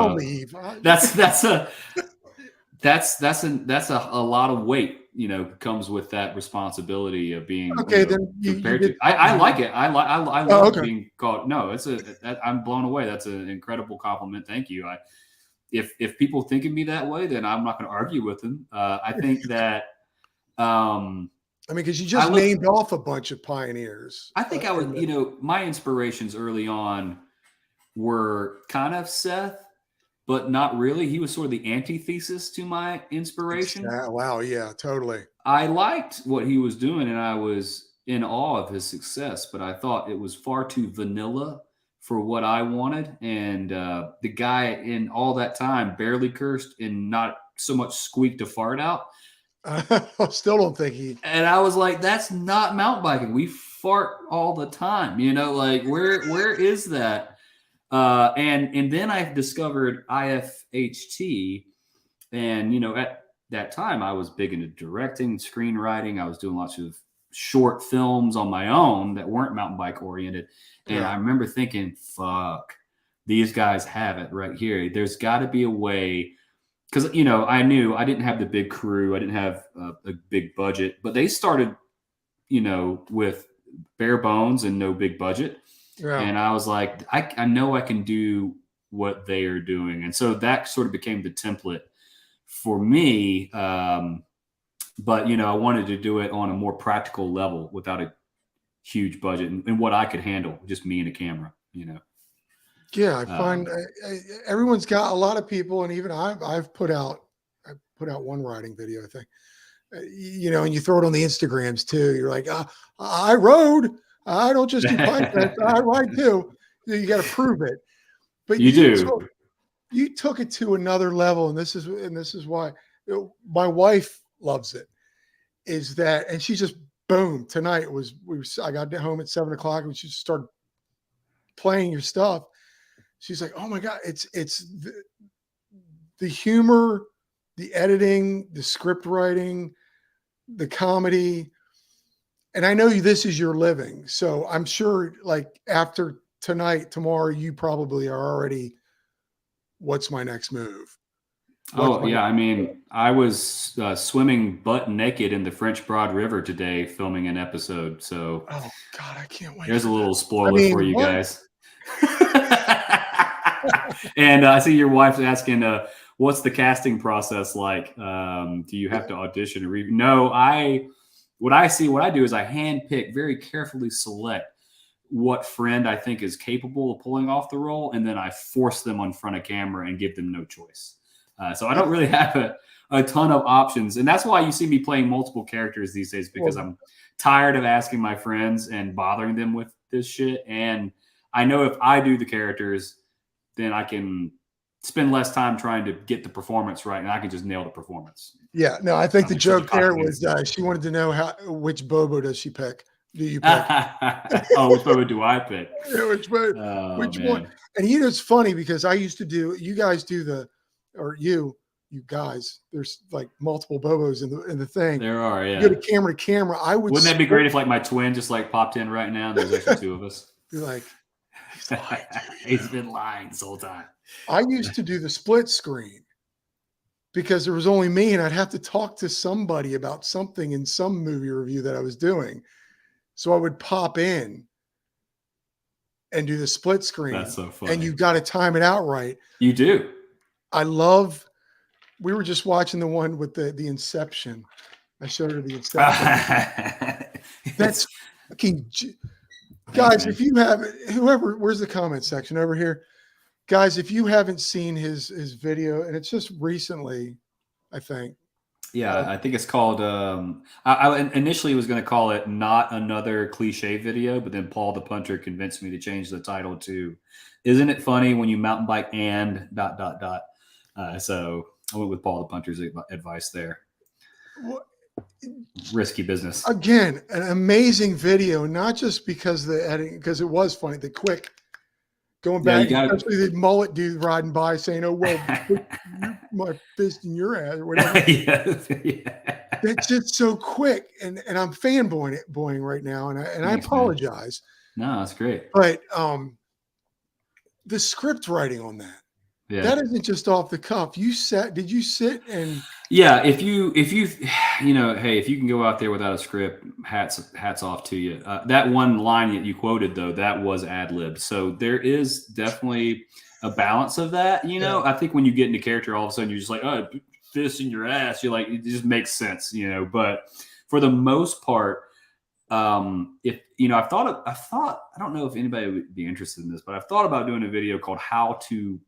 that's a lot of weight, you know, comes with that responsibility of being compared to. I like it. I love being called. No, I'm blown away. That's an incredible compliment. Thank you. If people think of me that way, then I'm not going to argue with them. I think that. I mean, because you just named off a bunch of pioneers. I think I would, you know, my inspirations early on were kind of Seth, but not really. He was sort of the antithesis to my inspiration. Wow. Yeah, totally. I liked what he was doing and I was in awe of his success, but I thought it was far too vanilla for what I wanted. And the guy in all that time barely cursed and not so much squeaked a fart out. I still don't think he. And I was like, that's not mountain biking. We fart all the time, you know, like where is that? And then I discovered IFHT, and, you know, at that time I was big into directing, screenwriting. I was doing lots of short films on my own that weren't mountain bike oriented. And I remember thinking, fuck, these guys have it right here. There's got to be a way. Because, you know, I knew I didn't have the big crew. I didn't have a big budget. But they started, you know, with bare bones and no big budget. Yeah. And I was like, I know I can do what they are doing. And so that sort of became the template for me. But, you know, I wanted to do it on a more practical level without a huge budget and what I could handle, just me and a camera, you know. Yeah, I find everyone's got, a lot of people, and even I've put out one riding video, I think, you know, and you throw it on the Instagrams too. You're like, I rode. I don't just do podcasts. I ride too. You got to prove it. But you do. You took it to another level, and this is why my wife loves it. Is that, and she just boom tonight I got home at 7 o'clock and she just started playing your stuff. She's like, oh my God, it's the humor, the editing, the script writing, the comedy. And I know this is your living. So I'm sure, like, after tonight, tomorrow, you probably are already, what's my next move? Oh yeah, I mean, I was swimming butt naked in the French Broad River today, filming an episode. So, oh God, I can't wait. There's a little That. spoiler for you guys. And I see your wife's asking, "What's the casting process like? Do you have to audition or No, what I do is I handpick, very carefully select what friend I think is capable of pulling off the role, and then I force them on front of camera and give them no choice. So I don't really have a ton of options, and that's why you see me playing multiple characters these days, because I'm tired of asking my friends and bothering them with this shit. And I know if I do the characters, then I can spend less time trying to get the performance right, and I can just nail the performance. Yeah, no, I think the joke there was she wanted to know which Bobo does she pick? Do you pick? Oh, which Bobo do I pick? Yeah, which one? And it's funny because I used to do. You guys do you guys. There's like multiple Bobos in the thing. There are, yeah. You go to camera. Wouldn't that be great if like my twin just like popped in right now? There's actually two of us. You're like, he's been lying this whole time. I used to do the split screen because there was only me, and I'd have to talk to somebody about something in some movie review that I was doing. So I would pop in and do the split screen. That's so funny. And you got to time it out right. You do. We were just watching the one with the Inception. I showed her the Inception. That's okay. Guys, if you have where's the comment section over here? Guys, if you haven't seen his video, and it's just recently, I think. Yeah, I think it's called. I initially was going to call it "Not Another Cliche Video," but then Paul the Punter convinced me to change the title to "Isn't It Funny When You Mountain Bike and ... So I went with Paul the Punter's advice there. Risky business. Again, an amazing video, not just because the editing, because it was funny. The quick going back, especially the mullet dude riding by saying, "Oh well, put my fist in your ass" or whatever. Yeah. It's just so quick, and I'm fanboying right now, and I apologize. Man. No, that's great. But the script writing on that. Yeah. That isn't just off the cuff. Did you sit and? Yeah, if you hey, if you can go out there without a script, hats off to you. That one line that you quoted though, that was ad-libbed. So there is definitely a balance of that. I think when you get into character, all of a sudden you're just like, oh, fist in your ass. You're like, it just makes sense, But for the most part, if I thought I don't know if anybody would be interested in this, but I've thought about doing a video called "How to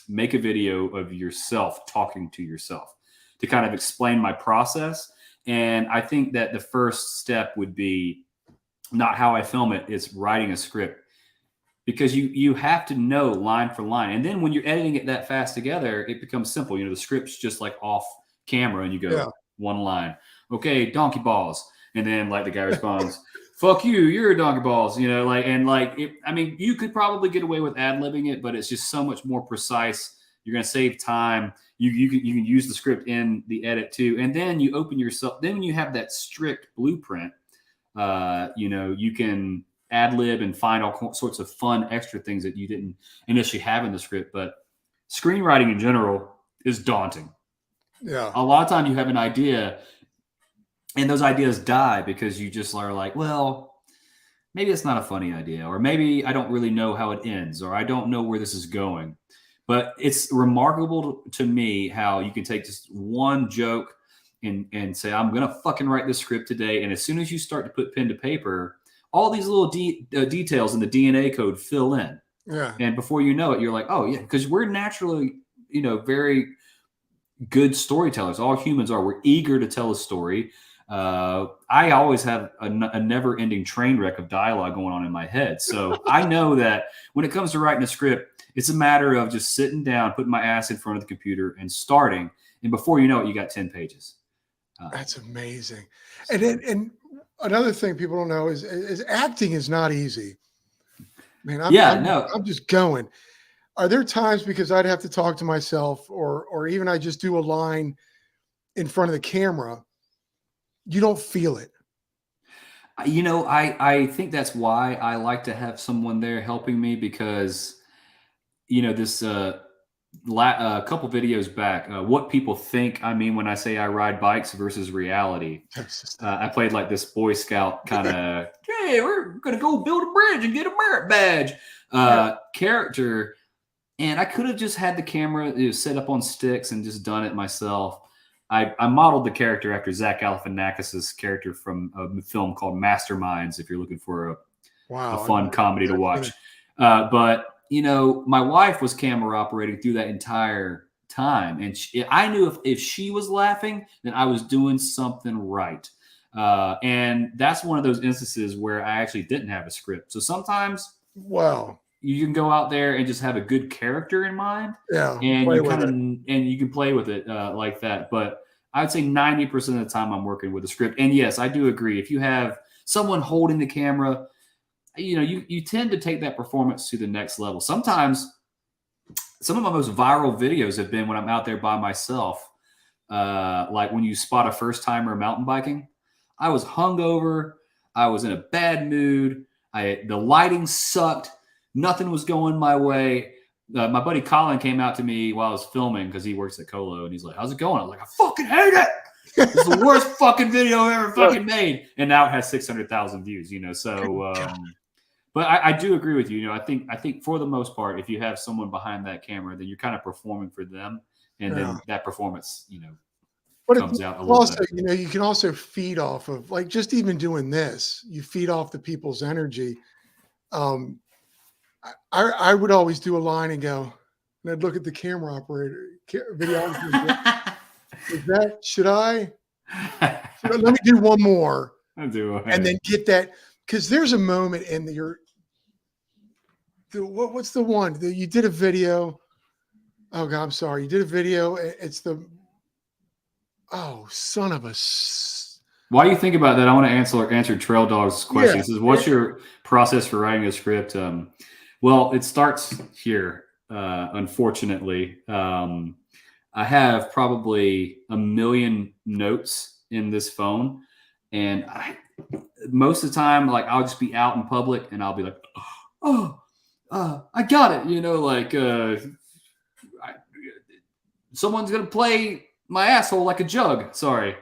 Make a Video of Yourself Talking to Yourself," to kind of explain my process. And I think that the first step would be not how I film it, it's writing a script, because you have to know line for line. And then when you're editing it that fast together, it becomes simple. The script's just like off camera and you go one line, okay, donkey balls. And then like the guy responds, fuck you, you're a donkey balls, you could probably get away with ad-libbing it, but it's just so much more precise. You're going to save time. You can use the script in the edit too. And then you open yourself. Then when you have that strict blueprint, you can ad-lib and find all sorts of fun extra things that you didn't initially have in the script. But screenwriting in general is daunting. Yeah. A lot of time you have an idea and those ideas die because you just are like, well, maybe it's not a funny idea, or maybe I don't really know how it ends, or I don't know where this is going. But it's remarkable to me how you can take just one joke and say, I'm going to fucking write this script today. And as soon as you start to put pen to paper, all these little details in the DNA code fill in. Yeah. And before you know it, you're like, oh, yeah, because we're naturally, very good storytellers. All humans are. We're eager to tell a story. I always have a never-ending train wreck of dialogue going on in my head. So I know that when it comes to writing a script, it's a matter of just sitting down, putting my ass in front of the computer and starting. And before you know it, you got 10 pages. That's amazing. And another thing people don't know is acting is not easy. Man, I'm just going. Are there times, because I'd have to talk to myself or even I just do a line in front of the camera, you don't feel it? I think that's why I like to have someone there helping me, because this a couple videos back, what people think I mean when I say I ride bikes versus reality. I played like this Boy Scout kind of, hey, we're going to go build a bridge and get a merit badge character. And I could have just had the camera set up on sticks and just done it myself. I modeled the character after Zach Galifianakis' character from a film called Masterminds, if you're looking for a fun comedy to watch. But you know, my wife was camera operating through that entire time. And I knew if she was laughing, then I was doing something right. And that's one of those instances where I actually didn't have a script. So sometimes you can go out there and just have a good character in mind. Yeah. And you kind of, and you can play with it like that. But I would say 90% of the time I'm working with a script. And yes, I do agree. If you have someone holding the camera, you know, you tend to take that performance to the next level. Sometimes some of my most viral videos have been when I'm out there by myself. Like when you spot a first timer mountain biking, I was hungover. I was in a bad mood. The lighting sucked. Nothing was going my way. My buddy Colin came out to me while I was filming because he works at Colo, and he's like, "How's it going?" I was like, "I fucking hate it. This is the worst fucking video I've ever fucking made." And now it has 600,000 views, you know, so but I do agree with you. You know, I think for the most part, if you have someone behind that camera, then you're kind of performing for them, and then that performance, you know, comes out a little also, better. you know, you can also feed off of, like, just even doing this, you feed off the people's energy. I would always do a line and go, and I'd look at the camera operator, videographer. Should I let me do one more, and then get that, because there's a moment in what's the one that you did a video? Oh God, I'm sorry. You did a video. It's son of a. While you think about that, I want to answer Trail Dog's question. He says, "What's your process for writing a script?" Well, it starts here. Unfortunately, I have probably 1 million notes in this phone, and most of the time, like, I'll just be out in public and I'll be like, I got it. You know, like someone's going to play my asshole like a jug. Sorry.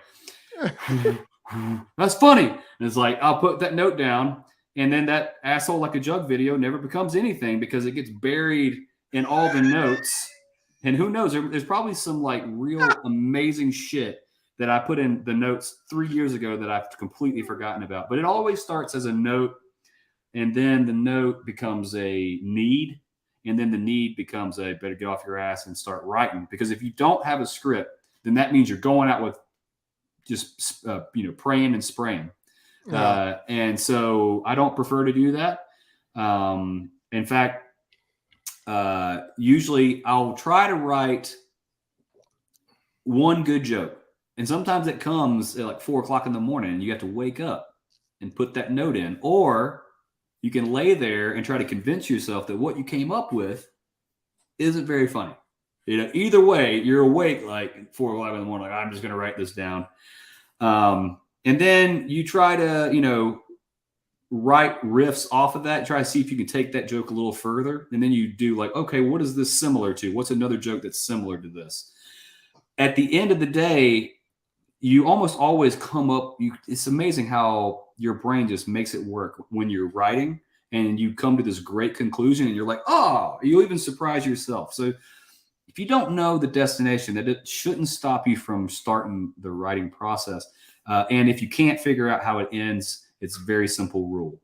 That's funny. And it's like, I'll put that note down, and then that asshole like a jug video never becomes anything because it gets buried in all the notes. And who knows, there's probably some like real amazing shit that I put in the notes 3 years ago that I've completely forgotten about. But it always starts as a note, and then the note becomes a need, and then the need becomes a better get off your ass and start writing. Because if you don't have a script, then that means you're going out with just praying and spraying. And so I don't prefer to do that. In fact, usually I'll try to write one good joke. And sometimes it comes at like 4 o'clock in the morning and you have to wake up and put that note in. Or you can lay there and try to convince yourself that what you came up with isn't very funny. You know, either way, you're awake like 4 or 5 in the morning, like, I'm just going to write this down. And then you try to, write riffs off of that, try to see if you can take that joke a little further. And then you do like, okay, what is this similar to? What's another joke that's similar to this? At the end of the day, you almost always come up. It's amazing how your brain just makes it work when you're writing, and you come to this great conclusion, and you're like, oh, you'll even surprise yourself. So if you don't know the destination, that it shouldn't stop you from starting the writing process. And if you can't figure out how it ends, it's a very simple rule.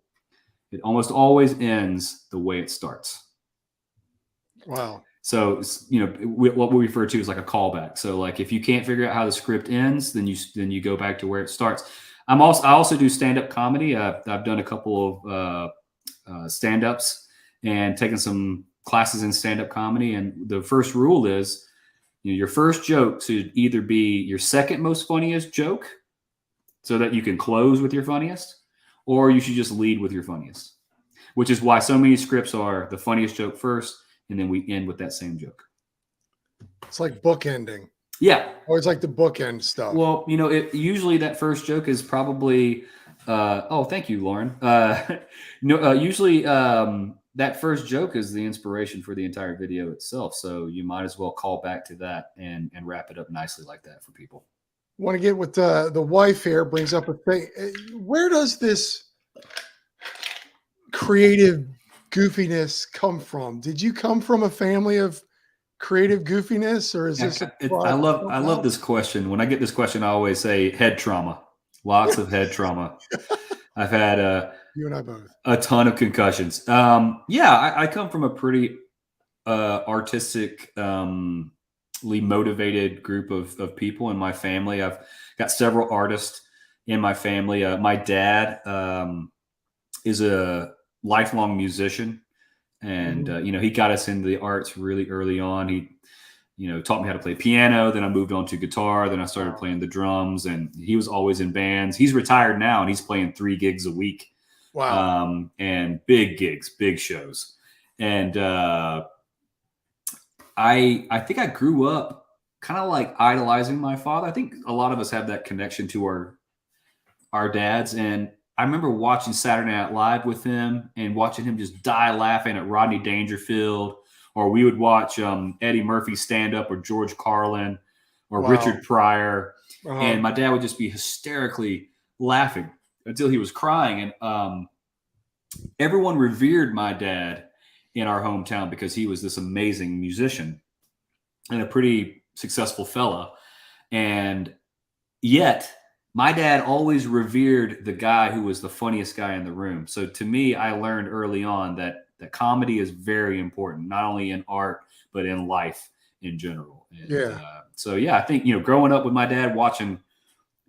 It almost always ends the way it starts. Wow. So, what we refer to as like a callback. So like, if you can't figure out how the script ends, then you go back to where it starts. I also do stand-up comedy. I've done a couple of stand-ups and taken some classes in stand-up comedy. And the first rule is, your first joke should either be your second most funniest joke, so that you can close with your funniest, or you should just lead with your funniest, which is why so many scripts are the funniest joke first, and then we end with that same joke. It's like bookending. Yeah. Or it's like the bookend stuff. Well, usually that first joke is probably, thank you, Lauren. Usually that first joke is the inspiration for the entire video itself. So you might as well call back to that and wrap it up nicely like that for people. Want to get with the wife here brings up a thing. Where does this creative goofiness come from? Did you come from a family of creative goofiness, or is this I love this question. When I get this question, I always say head trauma. Lots of head trauma. I've had you and I both a ton of concussions. I come from a pretty artistic, motivated group of people in my family. I've got several artists in my family. My dad is a lifelong musician, and he got us into the arts really early on. He taught me how to play piano. Then I moved on to guitar. Then I started playing the drums, and he was always in bands. He's retired now, and he's playing 3 gigs a week. Wow. And big gigs, big shows. And I think I grew up kind of like idolizing my father. I think a lot of us have that connection to our dads. And I remember watching Saturday Night Live with him and watching him just die laughing at Rodney Dangerfield, or we would watch Eddie Murphy stand up, or George Carlin, or Richard Pryor. And my dad would just be hysterically laughing until he was crying. And everyone revered my dad in our hometown because he was this amazing musician and a pretty successful fella. And yet my dad always revered the guy who was the funniest guy in the room. So to me, I learned early on that comedy is very important, not only in art, but in life in general. And, I think, growing up with my dad watching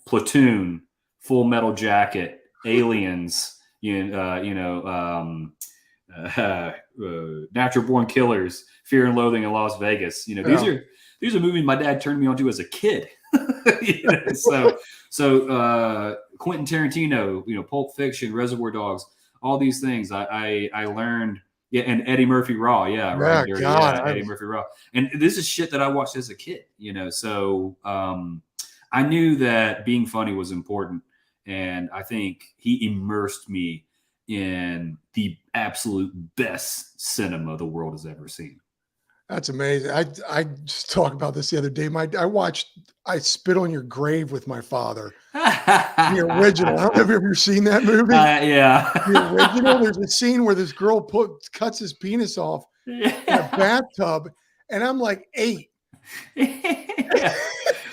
Platoon, Full Metal Jacket, Aliens, Natural Born Killers, Fear and Loathing in Las Vegas. These are movies my dad turned me on to as a kid. So Quentin Tarantino, Pulp Fiction, Reservoir Dogs, all these things I learned. Yeah, and Eddie Murphy Raw. Yeah, right. Eddie Murphy Raw. And this is shit that I watched as a kid. So I knew that being funny was important. And I think he immersed me in the absolute best cinema the world has ever seen. That's amazing. I just talked about this the other day. I watched I Spit on Your Grave with my father. The original. I don't know if you've ever seen that movie. Yeah. The original. There's a scene where this girl cuts his penis off in a bathtub, and I'm like 8.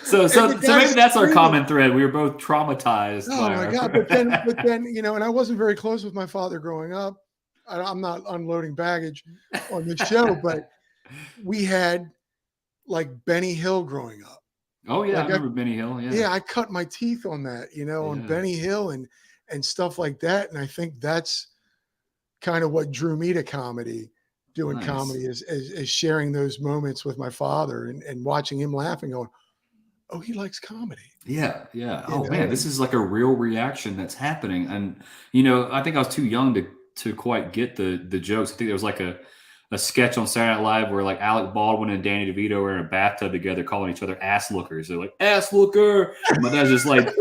So maybe that's our common thread. We were both traumatized. Oh my God. But then, and I wasn't very close with my father growing up. I'm not unloading baggage on this show, but we had like Benny Hill growing up. Oh yeah. I remember Benny Hill. Yeah. Yeah. I cut my teeth on that, on Benny Hill and stuff like that. And I think that's kind of what drew me to comedy. Doing comedy is sharing those moments with my father and watching him laughing, going, oh, he likes comedy. Yeah. Man, this is like a real reaction that's happening. And, I think I was too young to quite get the jokes. I think there was like a sketch on Saturday Night Live where like Alec Baldwin and Danny DeVito are in a bathtub together calling each other ass lookers. They're like, ass looker. And my dad's just like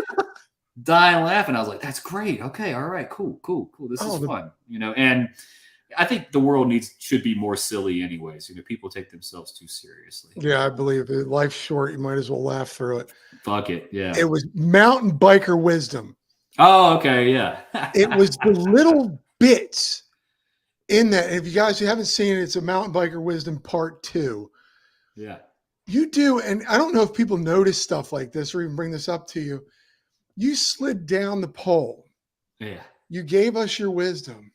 dying laughing. I was like, that's great. Okay. All right. Cool. This is fun, and I think the world should be more silly anyways. People take themselves too seriously. Yeah, I believe it. Life's short. You might as well laugh through it. Fuck it. Yeah. It was mountain biker wisdom. Oh, okay. Yeah. It was the little bits in that. If you guys haven't seen it, it's a Mountain Biker Wisdom Part 2. Yeah. You do. And I don't know if people notice stuff like this or even bring this up to you. You slid down the pole. Yeah. You gave us your wisdom.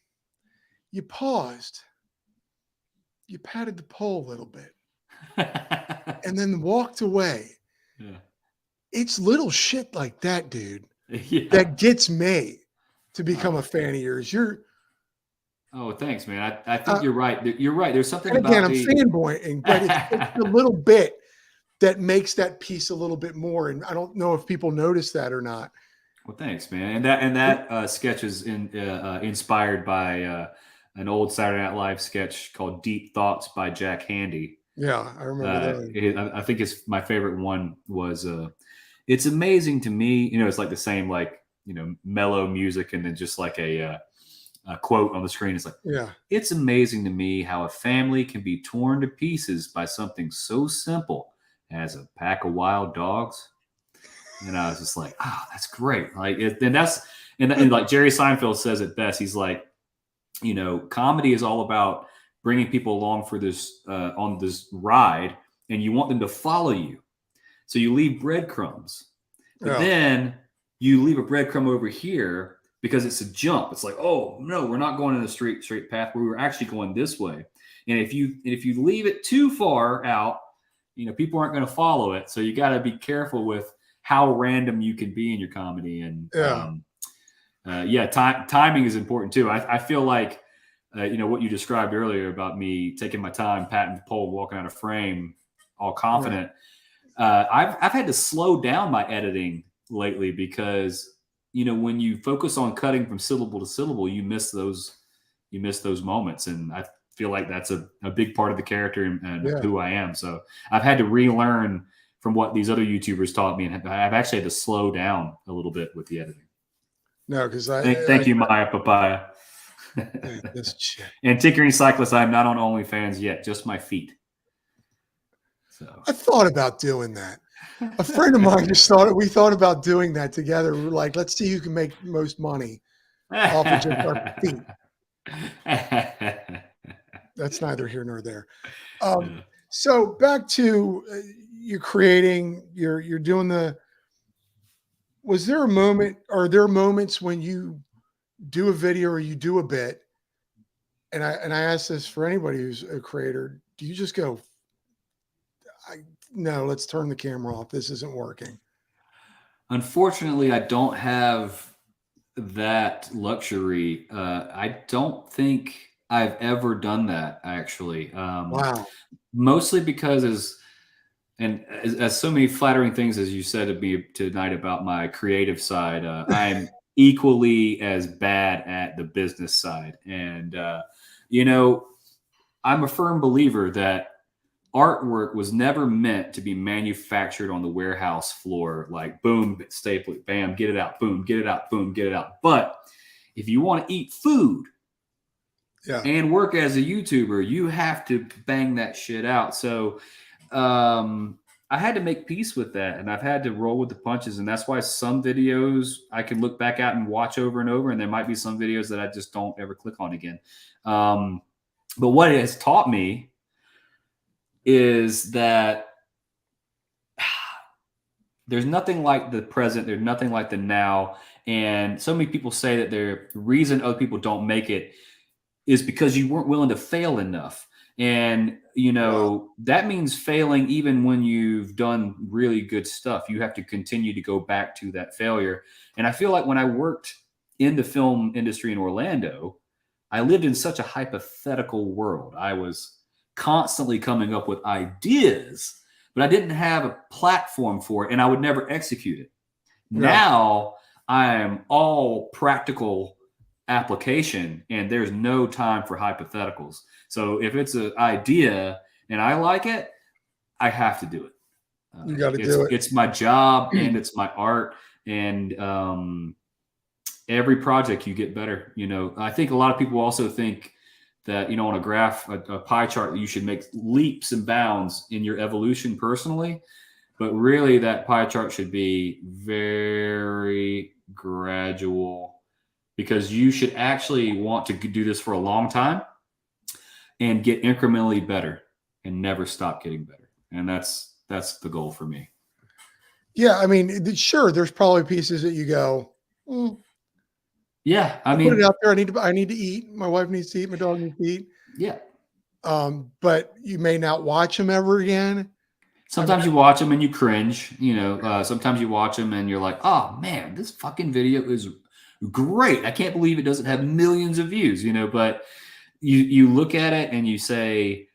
You paused, you patted the pole a little bit, and then walked away. Yeah. It's little shit like that, dude, that gets me to become a fan of yours. Oh, thanks, man. I think you're right. You're right. There's something about I'm fanboying, but it's the little bit that makes that piece a little bit more. And I don't know if people notice that or not. Well, thanks, man. And that sketch is inspired by an old Saturday Night Live sketch called Deep Thoughts by Jack Handy. Yeah, I remember that. I think my favorite one was, it's amazing to me, it's like the same, like, mellow music and then just like a quote on the screen. It's like, it's amazing to me how a family can be torn to pieces by something so simple as a pack of wild dogs. And I was just like, that's great. Like, and like Jerry Seinfeld says it best. He's like, comedy is all about bringing people along for this, on this ride, and you want them to follow you. So you leave breadcrumbs, but then you leave a breadcrumb over here because it's a jump. It's like, oh no, we're not going in a straight path. We were actually going this way. And if you leave it too far out, people aren't going to follow it. So you got to be careful with how random you can be in your comedy. And timing is important too. I feel like, what you described earlier about me taking my time, patting the pole, walking out of frame, all confident. I've had to slow down my editing lately because, when you focus on cutting from syllable to syllable, you miss those moments. And I feel like that's a big part of the character and who I am. So I've had to relearn from what these other YouTubers taught me. And I've actually had to slow down a little bit with the editing. No, because thank you, Maya Papaya. And Tinkering Cyclist, I'm not on OnlyFans yet, just my feet. So I thought about doing that. A friend of mine just we thought about doing that together. We were like, let's see who can make the most money off of just our feet. That's neither here nor there. So back to you're creating, you're doing was there a moment, or are there moments when you do a video or you do a bit, and I ask this for anybody who's a creator, do you just go, no, let's turn the camera off, this isn't working? Unfortunately, I don't have that luxury. I don't think I've ever done that, actually. Wow. Mostly because as so many flattering things as you said to me tonight about my creative side, I'm equally as bad at the business side. And, I'm a firm believer that artwork was never meant to be manufactured on the warehouse floor, like boom, staple it, bam, get it out, boom, get it out, boom, get it out. But if you want to eat food and work as a YouTuber, you have to bang that shit out. So I had to make peace with that, and I've had to roll with the punches. And that's why some videos I can look back at and watch over and over, and there might be some videos that I just don't ever click on again. But what it has taught me is that there's nothing like the present. There's nothing like the now. And so many people say that the reason other people don't make it is because you weren't willing to fail enough. And, that means failing even when you've done really good stuff. You have to continue to go back to that failure. And I feel like when I worked in the film industry in Orlando, I lived in such a hypothetical world. I was constantly coming up with ideas, but I didn't have a platform for it, and I would never execute it. Now I am all practical application, and there's no time for hypotheticals. So if it's an idea and I like it, I have to do it. You got to do it. It's my job and it's my art. And every project you get better. I think a lot of people also think that, on a graph, a pie chart, you should make leaps and bounds in your evolution personally. But really that pie chart should be very gradual, because you should actually want to do this for a long time and get incrementally better and never stop getting better. And that's the goal for me. Yeah. I mean, sure, there's probably pieces that you go, yeah, I mean, put it out there. I need to eat. My wife needs to eat. My dog needs to eat. Yeah. But you may not watch them ever again. Sometimes you watch them and you cringe, sometimes you watch them and you're like, oh man, this fucking video is great. I can't believe it doesn't have millions of views, but you look at it and you say,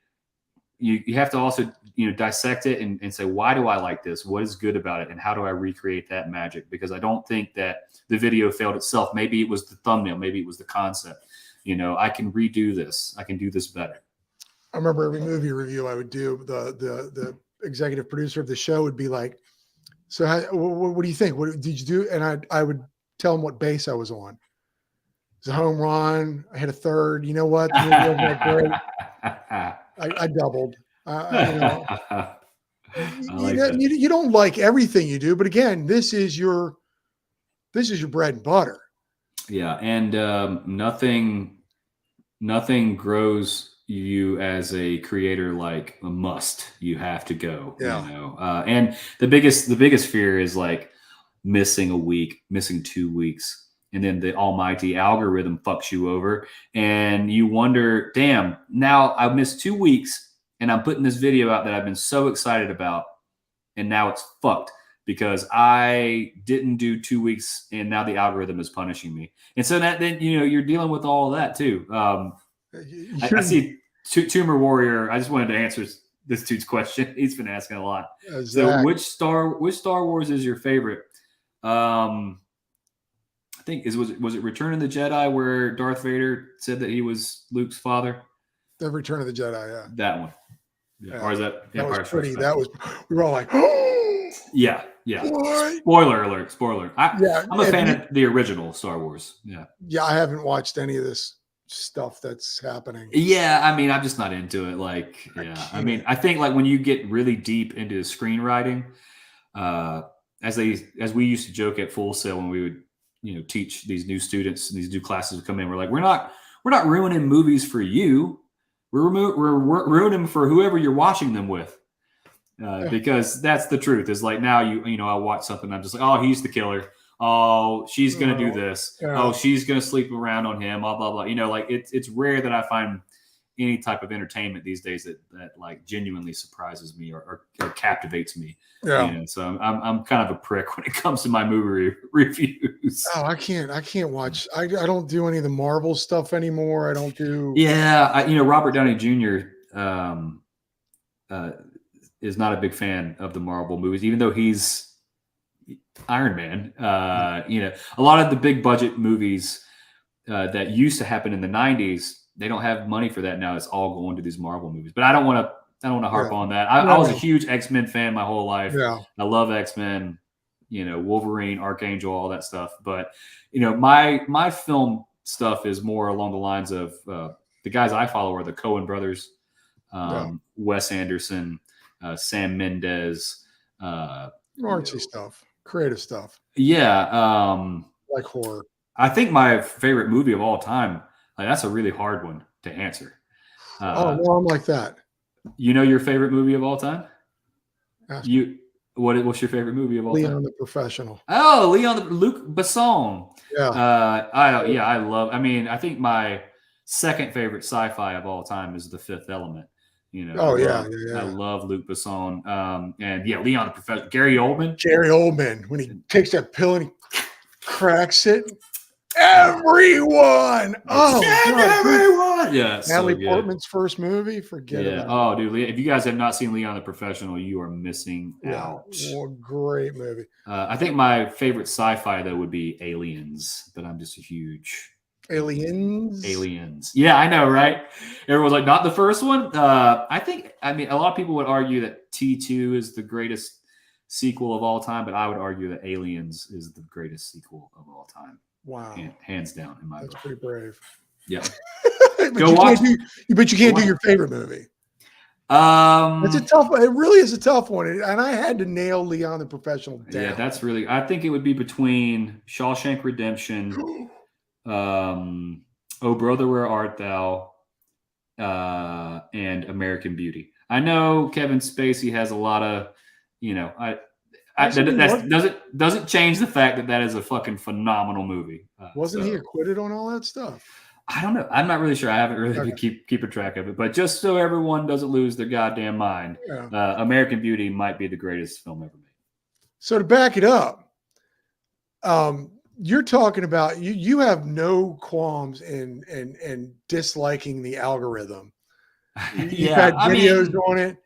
you have to also, dissect it and say, why do I like this? What is good about it? And how do I recreate that magic? Because I don't think that the video failed itself. Maybe it was the thumbnail. Maybe it was the concept. I can redo this. I can do this better. I remember every movie review I would do, the executive producer of the show would be like, so what do you think? What did you do? And I would tell him what base I was on. It's a home run. I hit a third. You know what? The movie wasn't that great. I doubled. You know, you don't like everything you do, but again, this is your bread and butter. Yeah, and nothing grows you as a creator like a must. You have to go. Yeah. You know, and the biggest fear is like missing a week, missing 2 weeks, and then the almighty algorithm fucks you over, and you wonder, damn, now I've missed 2 weeks, and I'm putting this video out that I've been so excited about, and now it's fucked because I didn't do 2 weeks, and now the algorithm is punishing me. And so that then you're dealing with all of that too. I see Tumor Warrior. I just wanted to answer this dude's question. He's been asking a lot. So which Star Wars is your favorite? I think was it Return of the Jedi where Darth Vader said that he was Luke's father? The Return of the Jedi, yeah. That one. Yeah. Or is that Empire Strikes Back? That was we were all like, yeah. What? Spoiler alert. I'm a fan of the original Star Wars. Yeah. Yeah, I haven't watched any of this stuff that's happening. Yeah, I mean, I'm just not into it. Like, yeah. I mean, I think like when you get really deep into screenwriting, as we used to joke at Full Sail when we would teach these new students, these new classes would come in, we're like, we're not ruining movies for you. We're ruining them for whoever you're watching them with. Because that's the truth. Is like now I watch something, I'm just like, oh, he's the killer. Oh, she's gonna do this. Yeah. Oh, she's gonna sleep around on him. Blah blah blah. Like it's rare that I find any type of entertainment these days that like genuinely surprises me or captivates me. Yeah. So I'm kind of a prick when it comes to my movie reviews. Oh, I can't watch. I don't do any of the Marvel stuff anymore. I don't do. Yeah, Robert Downey Jr. Is not a big fan of the Marvel movies, even though he's Iron Man. A lot of the big budget movies that used to happen in the 90s, they don't have money for that now. It's all going to these Marvel movies. But I don't want to harp on that. I was a huge X-Men fan my whole life. Yeah. I love X-Men, Wolverine, Archangel, all that stuff. But my film stuff is more along the lines of the guys I follow are the Coen brothers, Wes Anderson, Sam Mendes, artsy stuff, creative stuff. Yeah. Like horror. I think my favorite movie of all time, that's a really hard one to answer. I'm like that. Your favorite movie of all time? What's your favorite movie of all time? Leon the Professional. Oh, Luc Besson. Yeah. I think my second favorite sci-fi of all time is The Fifth Element. I love Luc Besson. And Leon the Professional. Gary Oldman, when he takes that pill and he cracks it. Everyone. Everyone. Yeah. Natalie Portman's first movie. Forget it. Oh, dude. If you guys have not seen Leon the Professional, you are missing out. Great movie. I think my favorite sci-fi though would be Aliens, but I'm just a huge Aliens. Yeah, I know, right? Everyone's like, not the first one. I mean, a lot of people would argue that T2 is the greatest sequel of all time, but I would argue that Aliens is the greatest sequel of all time. Wow. Hands down in my book. That's pretty brave. Yeah. But you can't do your favorite movie. It's a tough. It really is a tough one, and I had to nail Leon the Professional down. Yeah, that's really. I think it would be between Shawshank Redemption, Oh Brother Where Art Thou, and American Beauty. I know Kevin Spacey has a lot of, that doesn't change the fact that is a fucking phenomenal movie. Wasn't he acquitted on all that stuff? I don't know. I'm not really sure. I haven't really keep a track of it. But just so everyone doesn't lose their goddamn mind, American Beauty might be the greatest film ever made. So to back it up, you're talking about you have no qualms in disliking the algorithm. You've had videos on it.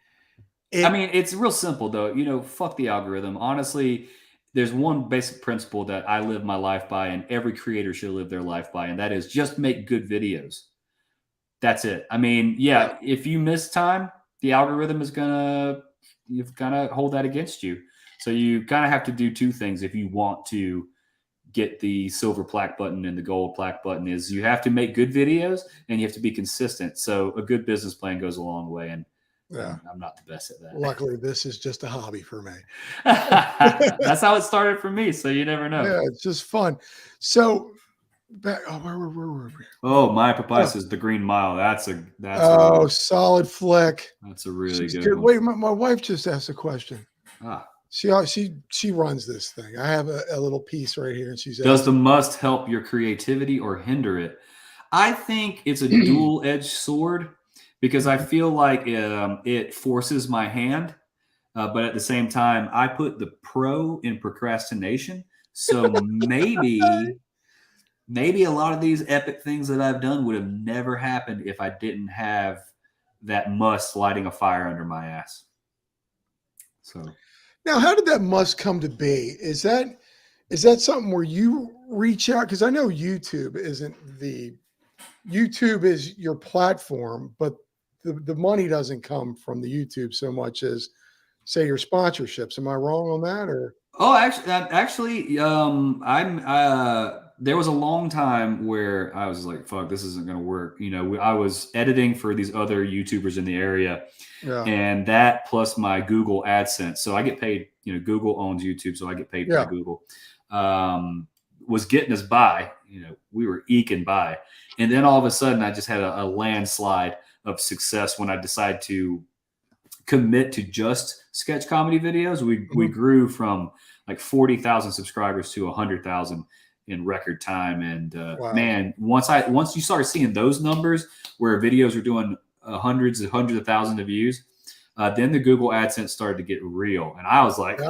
It's real simple though. Fuck the algorithm. Honestly, there's one basic principle that I live my life by, and every creator should live their life by, and that is just make good videos. That's it. If you miss time, the algorithm is you've gonna hold that against you. So you kind of have to do two things if you want to get the silver plaque button and the gold plaque button is you have to make good videos and you have to be consistent. So a good business plan goes a long way. And I'm not the best at that. Luckily, this is just a hobby for me. That's how it started for me. So you never know. Yeah, it's just fun. So back, my Papaya is The Green Mile. That's solid flick. That's a really good one. Wait, my wife just asked a question. Ah. She runs this thing. I have a little piece right here, and she's does the must help your creativity or hinder it? I think it's a dual-edged sword because I feel like it forces my hand, but at the same time, I put the pro in procrastination. So maybe a lot of these epic things that I've done would have never happened if I didn't have that must lighting a fire under my ass. So. Now, how did that must come to be? Is that something where you reach out? Because I know YouTube is your platform, but the money doesn't come from the YouTube so much as, say, your sponsorships. Am I wrong on that? Or there was a long time where I was like, fuck, this isn't going to work. I was editing for these other YouTubers in the area. Yeah. And that plus my Google AdSense. So I get paid, Google owns YouTube. So I get paid by Google, was getting us by, we were eking by. And then all of a sudden I just had a landslide of success when I decided to commit to just sketch comedy videos. We grew from like 40,000 subscribers to 100,000 in record time. And man, once you started seeing those numbers where videos are doing hundreds of thousands of views, then the Google AdSense started to get real. And I was like,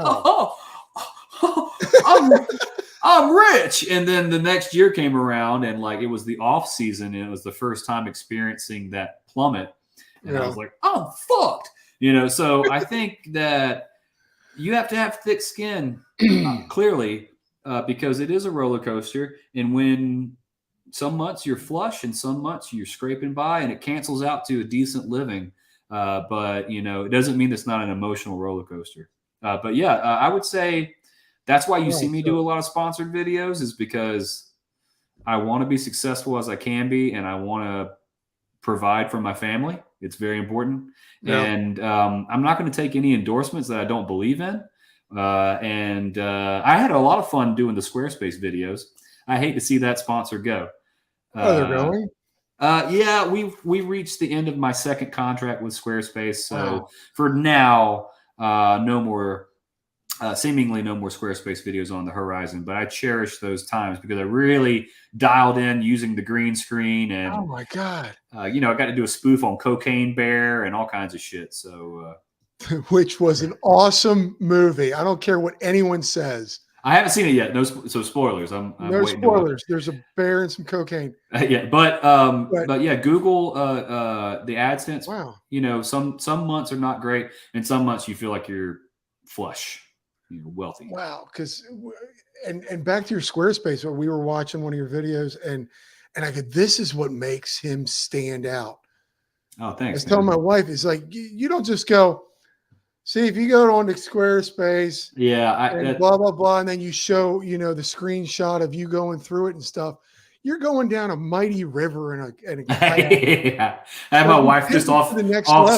I'm rich. And then the next year came around and like, it was the off season. And it was the first time experiencing that plummet. And I was like, I'm fucked. So I think that you have to have thick skin, clearly, because it is a roller coaster. And when some months you're flush and some months you're scraping by and it cancels out to a decent living. But, it doesn't mean it's not an emotional roller coaster. But yeah, I would say that's why you see me do a lot of sponsored videos is because I want to be successful as I can be. And I want to provide for my family. It's very important. Yeah. And I'm not going to take any endorsements that I don't believe in. And I had a lot of fun doing the Squarespace videos. I hate to see that sponsor go. They're going? Yeah, we reached the end of my second contract with Squarespace. So for now, seemingly no more Squarespace videos on the horizon, but I cherish those times because I really dialed in using the green screen and oh my God, I got to do a spoof on Cocaine Bear and all kinds of shit. So, which was an awesome movie. I don't care what anyone says. I haven't seen it yet. No, so spoilers. I'm no spoilers. There's a bear and some cocaine. Yeah, but yeah, Google the AdSense. Wow. Some months are not great, and some months you feel like you're flush, wealthy. Wow, because and back to your Squarespace, where we were watching one of your videos, and I go, this is what makes him stand out. Oh, thanks. I was telling my wife, it's like you don't just go. See, if you go on to Squarespace, and blah, blah, blah, and then you show, the screenshot of you going through it and stuff, you're going down a mighty river and a kayak. Yeah. I had my wife just off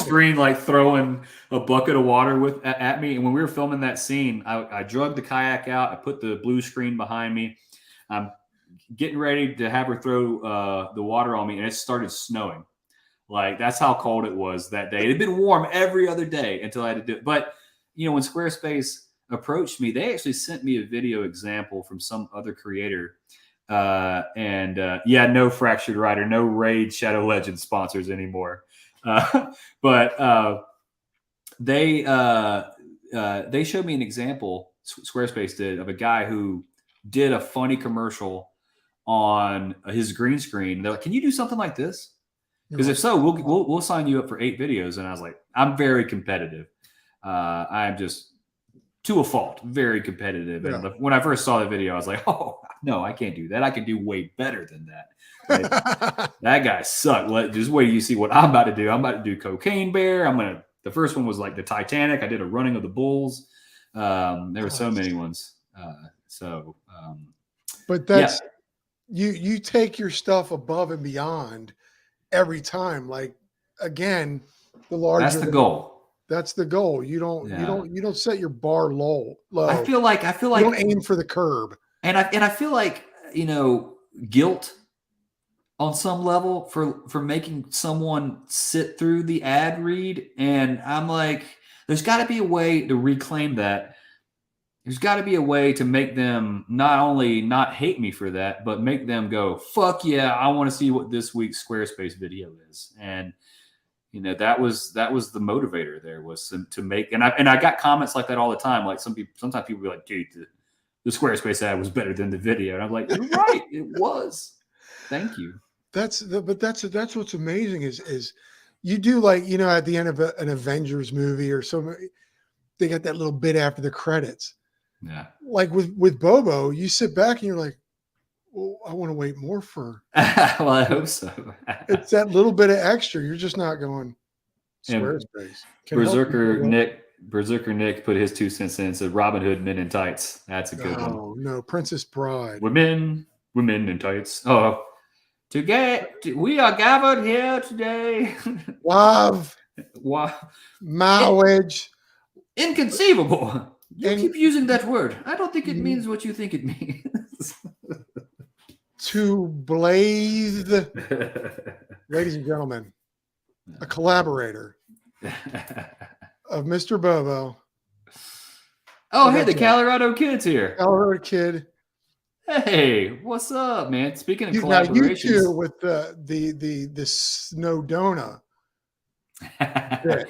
screen, like throwing a bucket of water at me. And when we were filming that scene, I drug the kayak out. I put the blue screen behind me. I'm getting ready to have her throw the water on me, and it started snowing. Like, that's how cold it was that day. It had been warm every other day until I had to do it. But, when Squarespace approached me, they actually sent me a video example from some other creator. No Fractured Rider, no Raid Shadow Legends sponsors anymore. But they showed me an example, Squarespace did, of a guy who did a funny commercial on his green screen. They're like, can you do something like this? Because if so, we'll sign you up for 8 videos. And I was like, I'm very competitive. I'm just to a fault, very competitive. And when I first saw the video, I was like, oh no, I can't do that. I can do way better than that. Like, that guy sucked. Just wait till you see what I'm about to do. I'm about to do Cocaine Bear. The first one was like the Titanic. I did a Running of the Bulls. There were so many ones. But that's you take your stuff above and beyond every time. Like, again, the larger that's the goal. That's the goal. You don't set your bar low. I feel like you don't aim for the curb. And I feel like, guilt on some level for making someone sit through the ad read. And I'm like, there's got to be a way to reclaim that. There's got to be a way to make them not only not hate me for that, but make them go, fuck yeah, I want to see what this week's Squarespace video is. And that was the motivator there, was to make, and I got comments like that all the time. Like sometimes people be like, dude, the Squarespace ad was better than the video. And I'm like, you're right, it was. Thank you. That's what's amazing is you do, like, at the end of an Avengers movie or something, they got that little bit after the credits. Yeah. Like with Bobo, you sit back and you're like, well, I want to wait more for. Well, I hope so. It's that little bit of extra. You're just not going Squarespace. Berserker Nick put his 2 cents in. Said Robin Hood Men in Tights. That's a good one. Oh no, Princess Bride. Women in tights. Oh, we are gathered here today. Love. Marriage. Inconceivable. You keep using that word. I don't think it means what you think it means. To Blaze. Ladies and gentlemen, a collaborator of Mr. Bobo. Oh, hey, the Colorado Kid's here. Colorado Kid. Hey, what's up, man? Speaking of collaborations, you two with the Snowdona. I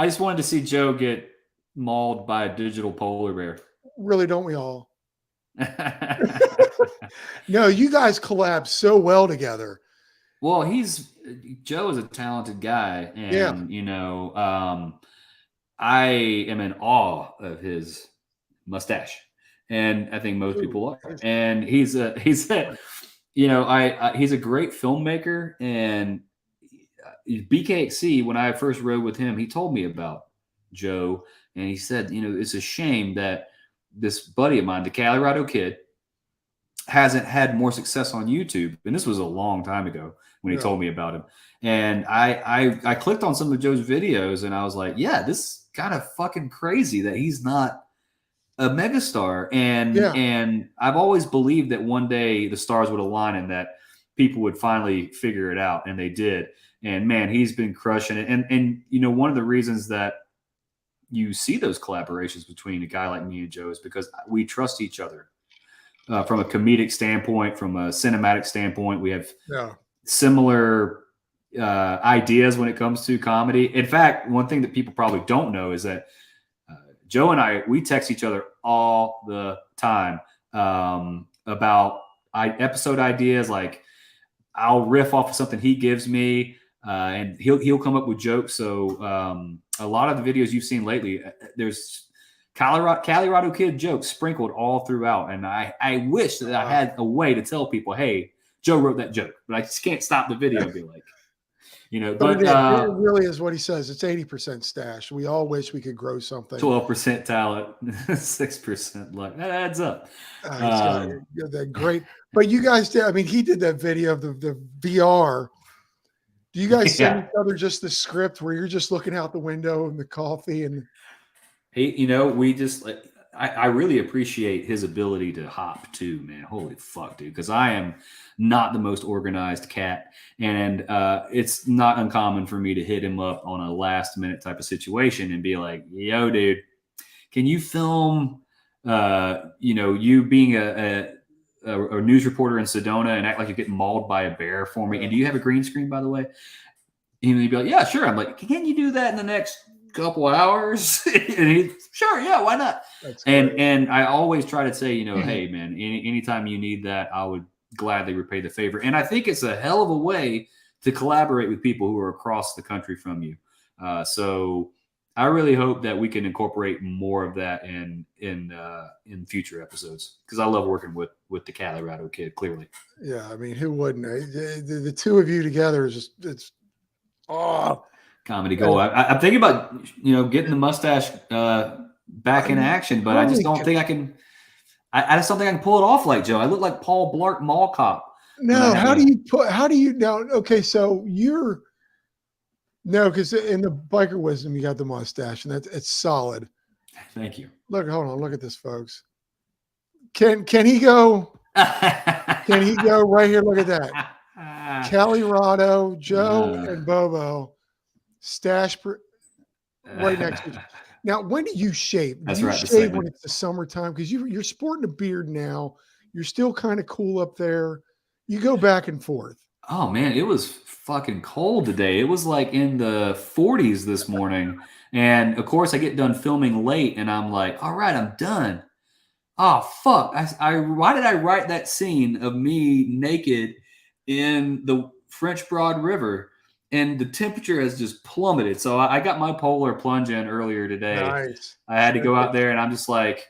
just wanted to see Joe get mauled by a digital polar bear. Really, don't we all? No, you guys collab so well together. Well, Joe is a talented guy, and I am in awe of his mustache, and I think most people are. And he's a great filmmaker. And BKXC, when I first rode with him, he told me about Joe, and he said, it's a shame that this buddy of mine, the Colorado Kid, hasn't had more success on YouTube. And this was a long time ago when he told me about him. And I clicked on some of Joe's videos, and I was like, yeah, this is kind of fucking crazy that he's not a megastar. And I've always believed that one day the stars would align and that people would finally figure it out. And they did. And man, he's been crushing it. And one of the reasons that you see those collaborations between a guy like me and Joe is because we trust each other. From a comedic standpoint, from a cinematic standpoint, we have similar ideas when it comes to comedy. In fact, one thing that people probably don't know is that Joe and we text each other all the time about episode ideas. Like, I'll riff off of something he gives me, and he'll come up with jokes. So a lot of the videos you've seen lately, there's Colorado Kid jokes sprinkled all throughout. And I wish that I had a way to tell people, hey, Joe wrote that joke, but I just can't stop the video and be like, but it really is what he says. It's 80% stash. We all wish we could grow something. 12% talent, 6% luck. That adds up. That great. But you guys did. I mean, he did that video of the VR. Do you guys send each other just the script where you're just looking out the window and the coffee and? Hey, we just I really appreciate his ability to hop too, man. Holy fuck, dude. Because I am not the most organized cat. And it's not uncommon for me to hit him up on a last minute type of situation and be like, yo, dude, can you film, you being a news reporter in Sedona and act like you're getting mauled by a bear for me? And do you have a green screen, by the way? And he'd be like, yeah, sure. I'm like, can you do that in the next couple hours? And he's sure, yeah, why not? And I always try to say, hey man, anytime you need that, I would gladly repay the favor. And I think it's a hell of a way to collaborate with people who are across the country from you. So I really hope that we can incorporate more of that in future episodes, because I love working with the Colorado Kid. Clearly, yeah. I mean, who wouldn't? The two of you together is just comedy gold. I'm thinking about getting the mustache back in action, but I just don't think I can. I just don't think I can pull it off like Joe. I look like Paul Blart Mall Cop. No, how do you now? Okay, so because in the biker wisdom, you got the mustache, and it's solid. Thank you. Look, hold on, look at this, folks. Can he go? Can he go right here? Look at that. Colorado, Joe, and Bobo, stash right next to each. Now, when do you shave? Do you shave when it's the summertime? Because you're sporting a beard now. You're still kind of cool up there. You go back and forth. Oh man, it was fucking cold today. It was like in the 40s this morning. And of course I get done filming late and I'm like, all right, I'm done. Oh fuck. Why did I write that scene of me naked in the French Broad River? And the temperature has just plummeted. So I got my polar plunge in earlier today. Nice. I had to go out there and I'm just like,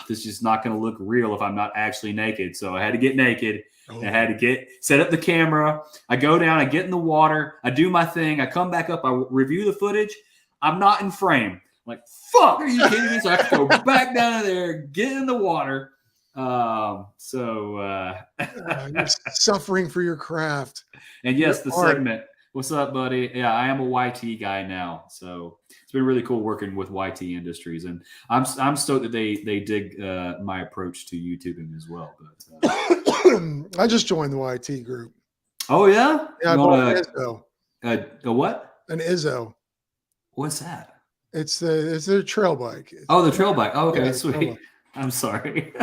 this is just not going to look real if I'm not actually naked. So I had to get naked. I had to set up the camera. I go down, I get in the water, I do my thing. I come back up, I review the footage. I'm not in frame. I'm like, fuck, are you kidding me? So I have to go back down there, get in the water. You're suffering for your craft. And yes, the segment. What's up, buddy? Yeah, I am a YT guy now. So it's been really cool working with YT Industries, and I'm stoked that they dig my approach to YouTubing as well. But I just joined the YT group. Oh yeah, yeah. I bought an Izzo. A what? An Izzo. What's that? It's a trail bike. The trail bike. Oh, okay, yeah, sweet. I'm sorry.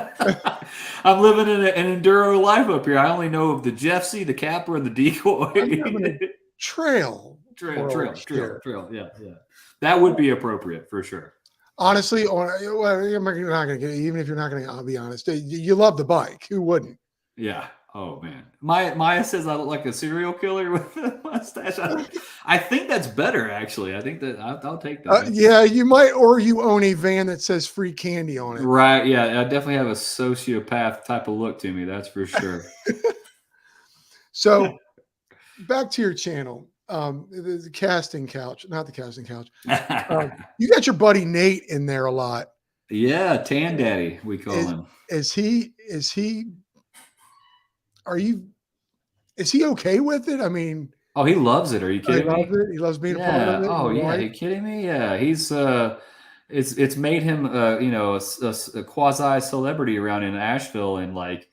I'm living in an enduro life up here. I only know of the Jeffsy, the capper, and the decoy. Trail. Yeah. That would be appropriate for sure. Honestly, you're not going to get it, even if you're not going to. I'll be honest. You love the bike. Who wouldn't? Yeah. Oh man. Maya says I look like a serial killer with a mustache. I think that's better, actually. I think that I'll take that. Yeah, you might, or you own a van that says free candy on it. Right. Yeah. I definitely have a sociopath type of look to me. That's for sure. So back to your channel. The casting couch, not the casting couch. You got your buddy Nate in there a lot. Yeah, Tan Daddy, we call him. Is he okay with it? I mean, oh, he loves it. Are you kidding me? He loves being a part of it. Oh yeah, are you kidding me? Yeah, he's it's made him a quasi celebrity around in Asheville, and like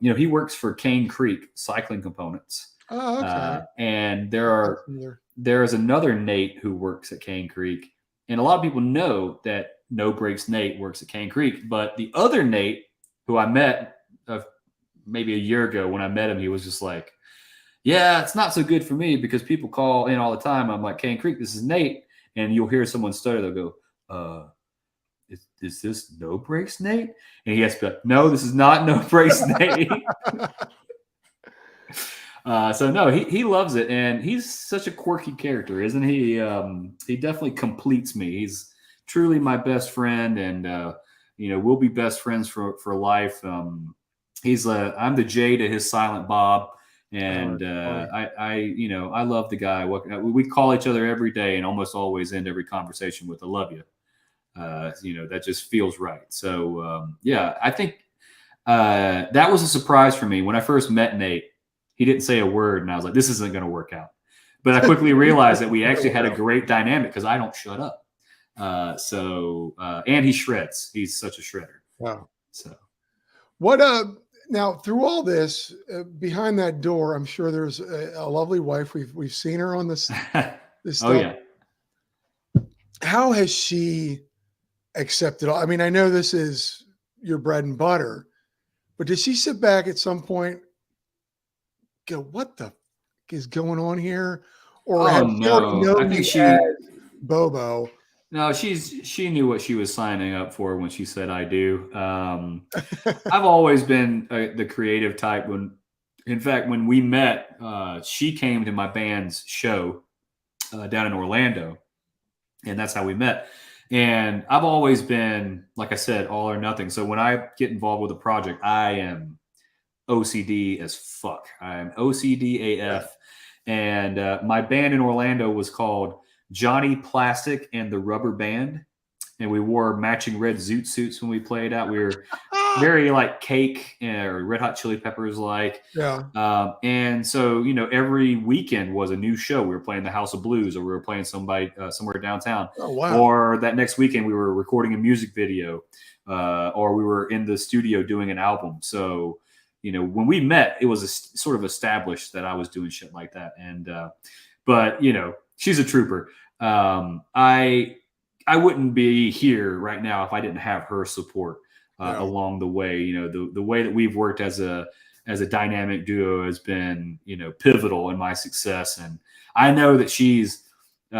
he works for Cane Creek Cycling Components. Oh, okay. And there is another Nate who works at Cane Creek, and a lot of people know that No Brakes Nate works at Cane Creek, but the other Nate who I met maybe a year ago, when I met him, he was just like, yeah, it's not so good for me because people call in all the time. I'm like, Cane Creek, this is Nate. And you'll hear someone stutter. They'll go, is this No Brakes Nate? And he has to be like, no, this is not No Brakes Nate. So no, he loves it. And he's such a quirky character, isn't he? He definitely completes me. He's truly my best friend. And, we'll be best friends for life. I'm the J to his Silent Bob. And I love the guy. We call each other every day and almost always end every conversation with "I love you." That just feels right. So I think that was a surprise for me when I first met Nate. He didn't say a word, and I was like, "This isn't going to work out." But I quickly realized that we actually had a great dynamic because I don't shut up. And he shreds. He's such a shredder. Wow. So what? Now, through all this, behind that door, I'm sure there's a lovely wife. We've seen her on this stuff. Oh yeah. How has she accepted all? I mean, I know this is your bread and butter, but does she sit back at some point, go, "What the is going on here?" Or I think she Bobo. No, she knew what she was signing up for when she said "I do." I've always been the creative type. When we met, she came to my band's show down in Orlando, and that's how we met. And I've always been, like I said, all or nothing. So when I get involved with a project, I am OCD as fuck. I am OCD AF. And my band in Orlando was called Johnny Plastic and the Rubber Band. and we wore matching red zoot suits when we played out. We were very like Cake or Red Hot Chili Peppers like. Yeah. And so, you know, every weekend was a new show. We were playing the House of Blues, or we were playing somebody somewhere downtown. Oh, wow. Or that next weekend we were recording a music video, or we were in the studio doing an album. So, you know, when we met, it was sort of established that I was doing shit like that. And, but you know, she's a trooper. I wouldn't be here right now if I didn't have her support along the way. You know, the way that we've worked as a dynamic duo has been, you know, pivotal in my success. And I know that she's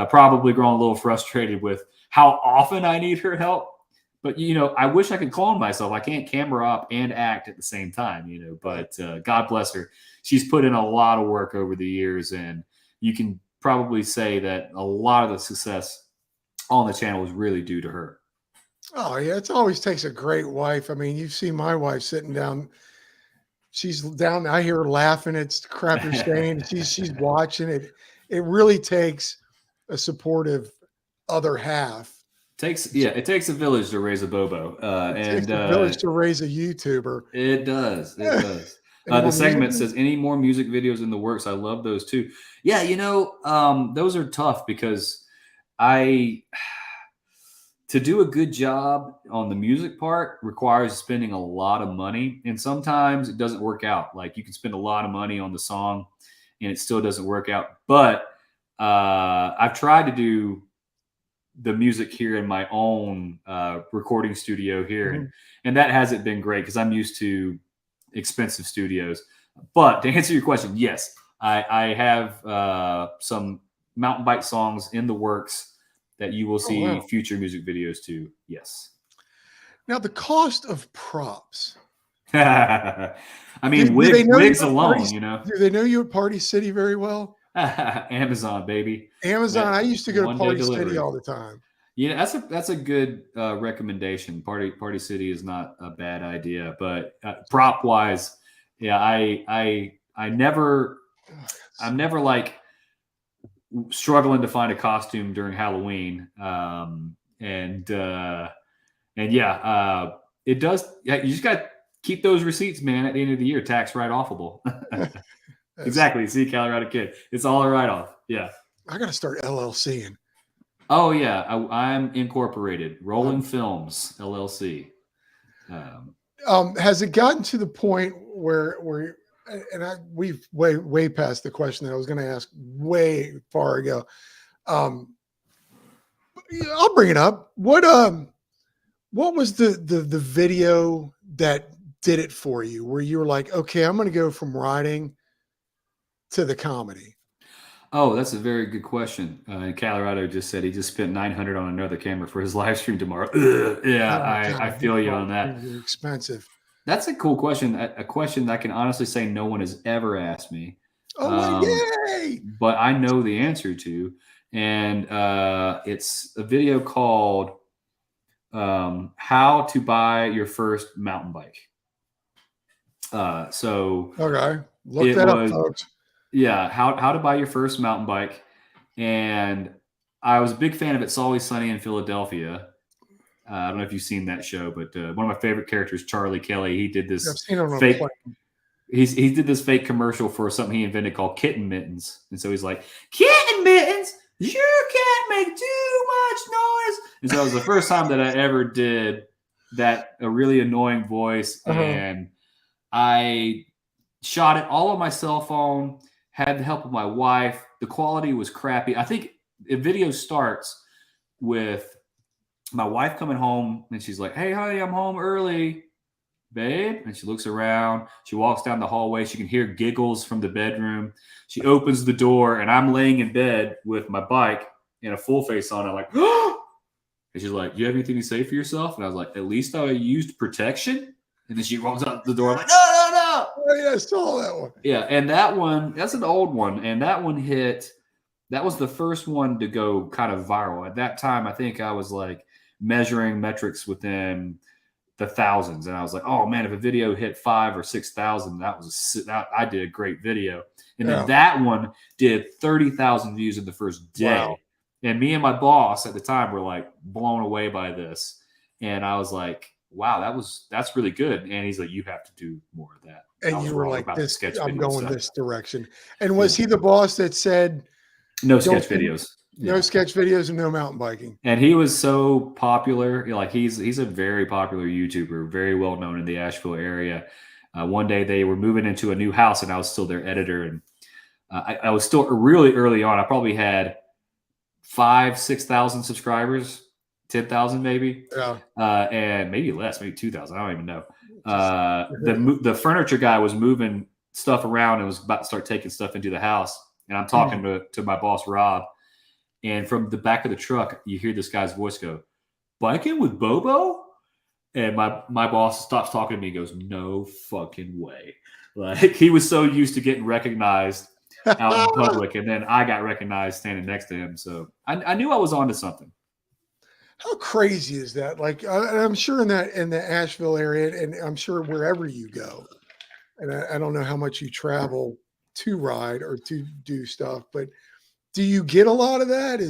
probably grown a little frustrated with how often I need her help. But, you know, I wish I could clone myself. I can't camera up and act at the same time, you know, but God bless her. She's put in a lot of work over the years, and you can probably say that a lot of the success on the channel is really due to her. Oh, yeah. It always takes a great wife. I mean, you've seen my wife sitting down. She's down. I hear her laughing. It's crap you're saying. She's watching it. It really takes a supportive other half. It takes a village to raise a Bobo. It takes a village to raise a YouTuber. It does. It does. The segment says, any more music videos in the works? I love those too. Yeah, you know, those are tough because to do a good job on the music part requires spending a lot of money. And sometimes it doesn't work out. Like you can spend a lot of money on the song and it still doesn't work out. But I've tried to do the music here in my own recording studio here. And that hasn't been great because I'm used to expensive studios. But to answer your question, yes, I have some mountain bike songs in the works that you will see future music videos to. Yes. Now the cost of props. I mean, wigs alone, you know. Do they know you at Party City very well? Amazon, baby. Amazon. I used to go to Party City all the time. Yeah, that's a good recommendation. Party City is not a bad idea, but prop wise, yeah, I'm never like struggling to find a costume during Halloween. And yeah, it does. Yeah, you just got to keep those receipts, man. At the end of the year, tax write-offable. Exactly. See, Colorado kid. It's all a write-off. Yeah. I got to start LLCing. Oh yeah, I'm incorporated. Rolling Films LLC. Has it gotten to the point where we've way past the question that I was going to ask way far ago. I'll bring it up. What was the video that did it for you, where you were like, okay, I'm going to go from writing to the comedy? Oh, that's a very good question. Colorado just said he just spent $900 on another camera for his live stream tomorrow. Yeah, I feel you on that. They're expensive. That's a cool question. A question that I can honestly say no one has ever asked me. Yay! But I know the answer to, and it's a video called "How to Buy Your First Mountain Bike." Okay, look that up, folks. Yeah, how to buy your first mountain bike, and I was a big fan of It's Always Sunny in Philadelphia. I don't know if you've seen that show, but one of my favorite characters, Charlie Kelly, he did this fake. He did this fake commercial for something he invented called Kitten Mittens, and so he's like, "Kitten Mittens, you can't make too much noise." And so it was the first time that I ever did that, a really annoying voice, and I shot it all on my cell phone. Had the help of my wife. The quality was crappy. I think the video starts with my wife coming home and she's like, "Hey, honey, I'm home early, babe." And she looks around. She walks down the hallway. She can hear giggles from the bedroom. She opens the door and I'm laying in bed with my bike and a full face on. I'm like, "Oh!" And she's like, "You have anything to say for yourself?" And I was like, "At least I used protection." And then she rolls out the door. I'm like, "No. Oh, yeah, I saw that one. Yeah, and that one, that's an old one. And that one hit, that was the first one to go kind of viral. At that time, I think I was like measuring metrics within the thousands. And I was like, oh man, if a video hit 5,000 or 6,000, I did a great video. And then that one did 30,000 views in the first day. Wow. And me and my boss at the time were like blown away by this. And I was like, wow, that's really good. And he's like, you have to do more of that. And you were like, this, I'm going this direction. And was he the boss that said no sketch videos? No sketch videos and no mountain biking. And he was so popular. Like he's a very popular YouTuber, very well known in the Asheville area. One day they were moving into a new house and I was still their editor. And I was still really early on. I probably had 5,000-6,000 subscribers, 10,000 maybe. Yeah. And maybe less, maybe 2,000. I don't even know. The furniture guy was moving stuff around and was about to start taking stuff into the house. And I'm talking to my boss, Rob. And from the back of the truck, you hear this guy's voice go, "Biking with Bobo?" And my boss stops talking to me and goes, "No fucking way." Like he was so used to getting recognized out in public. And then I got recognized standing next to him. So I knew I was onto something. How crazy is that? Like I'm sure in the Asheville area, and I'm sure wherever you go, and I don't know how much you travel to ride or to do stuff, but do you get a lot of that?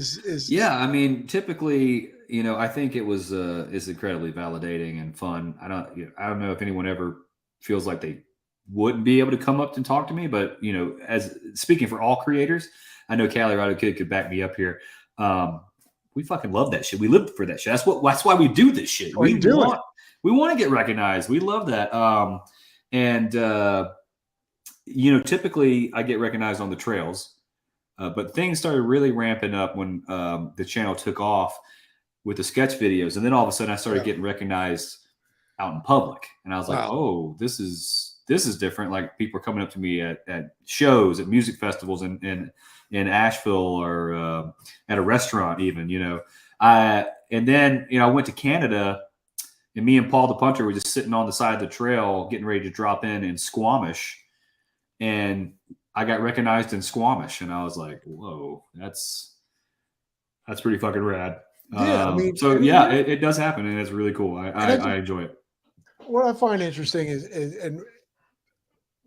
Yeah, I mean, typically, I think it was is incredibly validating and fun. I don't know if anyone ever feels like they wouldn't be able to come up and talk to me, but as speaking for all creators, I know Colorado Kid could back me up here. We fucking love that shit. We live for that shit. That's why we do this shit. We want to get recognized. We love that. Typically I get recognized on the trails. But things started really ramping up when the channel took off with the sketch videos. And then all of a sudden I started getting recognized out in public. And I was like, oh, this is different. Like people are coming up to me at shows, at music festivals in Asheville or at a restaurant even, and then, I went to Canada and me and Paul the Punter were just sitting on the side of the trail getting ready to drop in Squamish. And I got recognized in Squamish, and I was like, "Whoa, that's pretty fucking rad." Yeah, it does happen, and it's really cool. I enjoy it. What I find interesting is and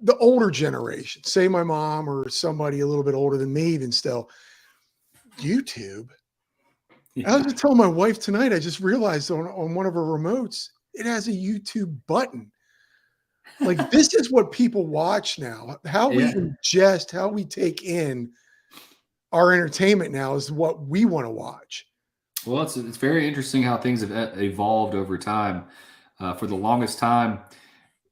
the older generation, say my mom or somebody a little bit older than me, even still, YouTube. Yeah. I was just telling my wife tonight. I just realized on one of her remotes, it has a YouTube button. Like this is what people watch now. How we ingest, how we take in our entertainment now is what we want to watch. Well, it's very interesting how things have evolved over time. For the longest time,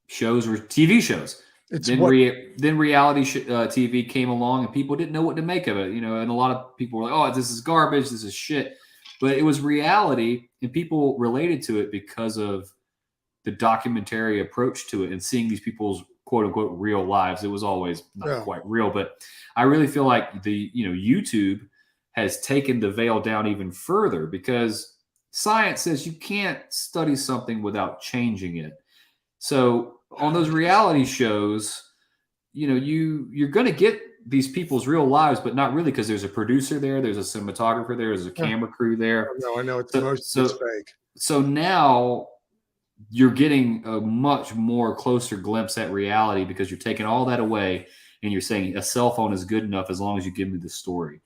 shows were TV shows. Then reality TV came along, and people didn't know what to make of it. And a lot of people were like, "Oh, this is garbage. This is shit." But it was reality, and people related to it because of the documentary approach to it and seeing these people's quote unquote real lives. It was always not quite real, but I really feel like YouTube has taken the veil down even further because science says you can't study something without changing it. So on those reality shows, you're going to get these people's real lives, but not really because there's a producer there, there's a cinematographer there, there's a camera crew there. I know it's fake. So now you're getting a much more closer glimpse at reality because you're taking all that away and you're saying a cell phone is good enough as long as you give me the story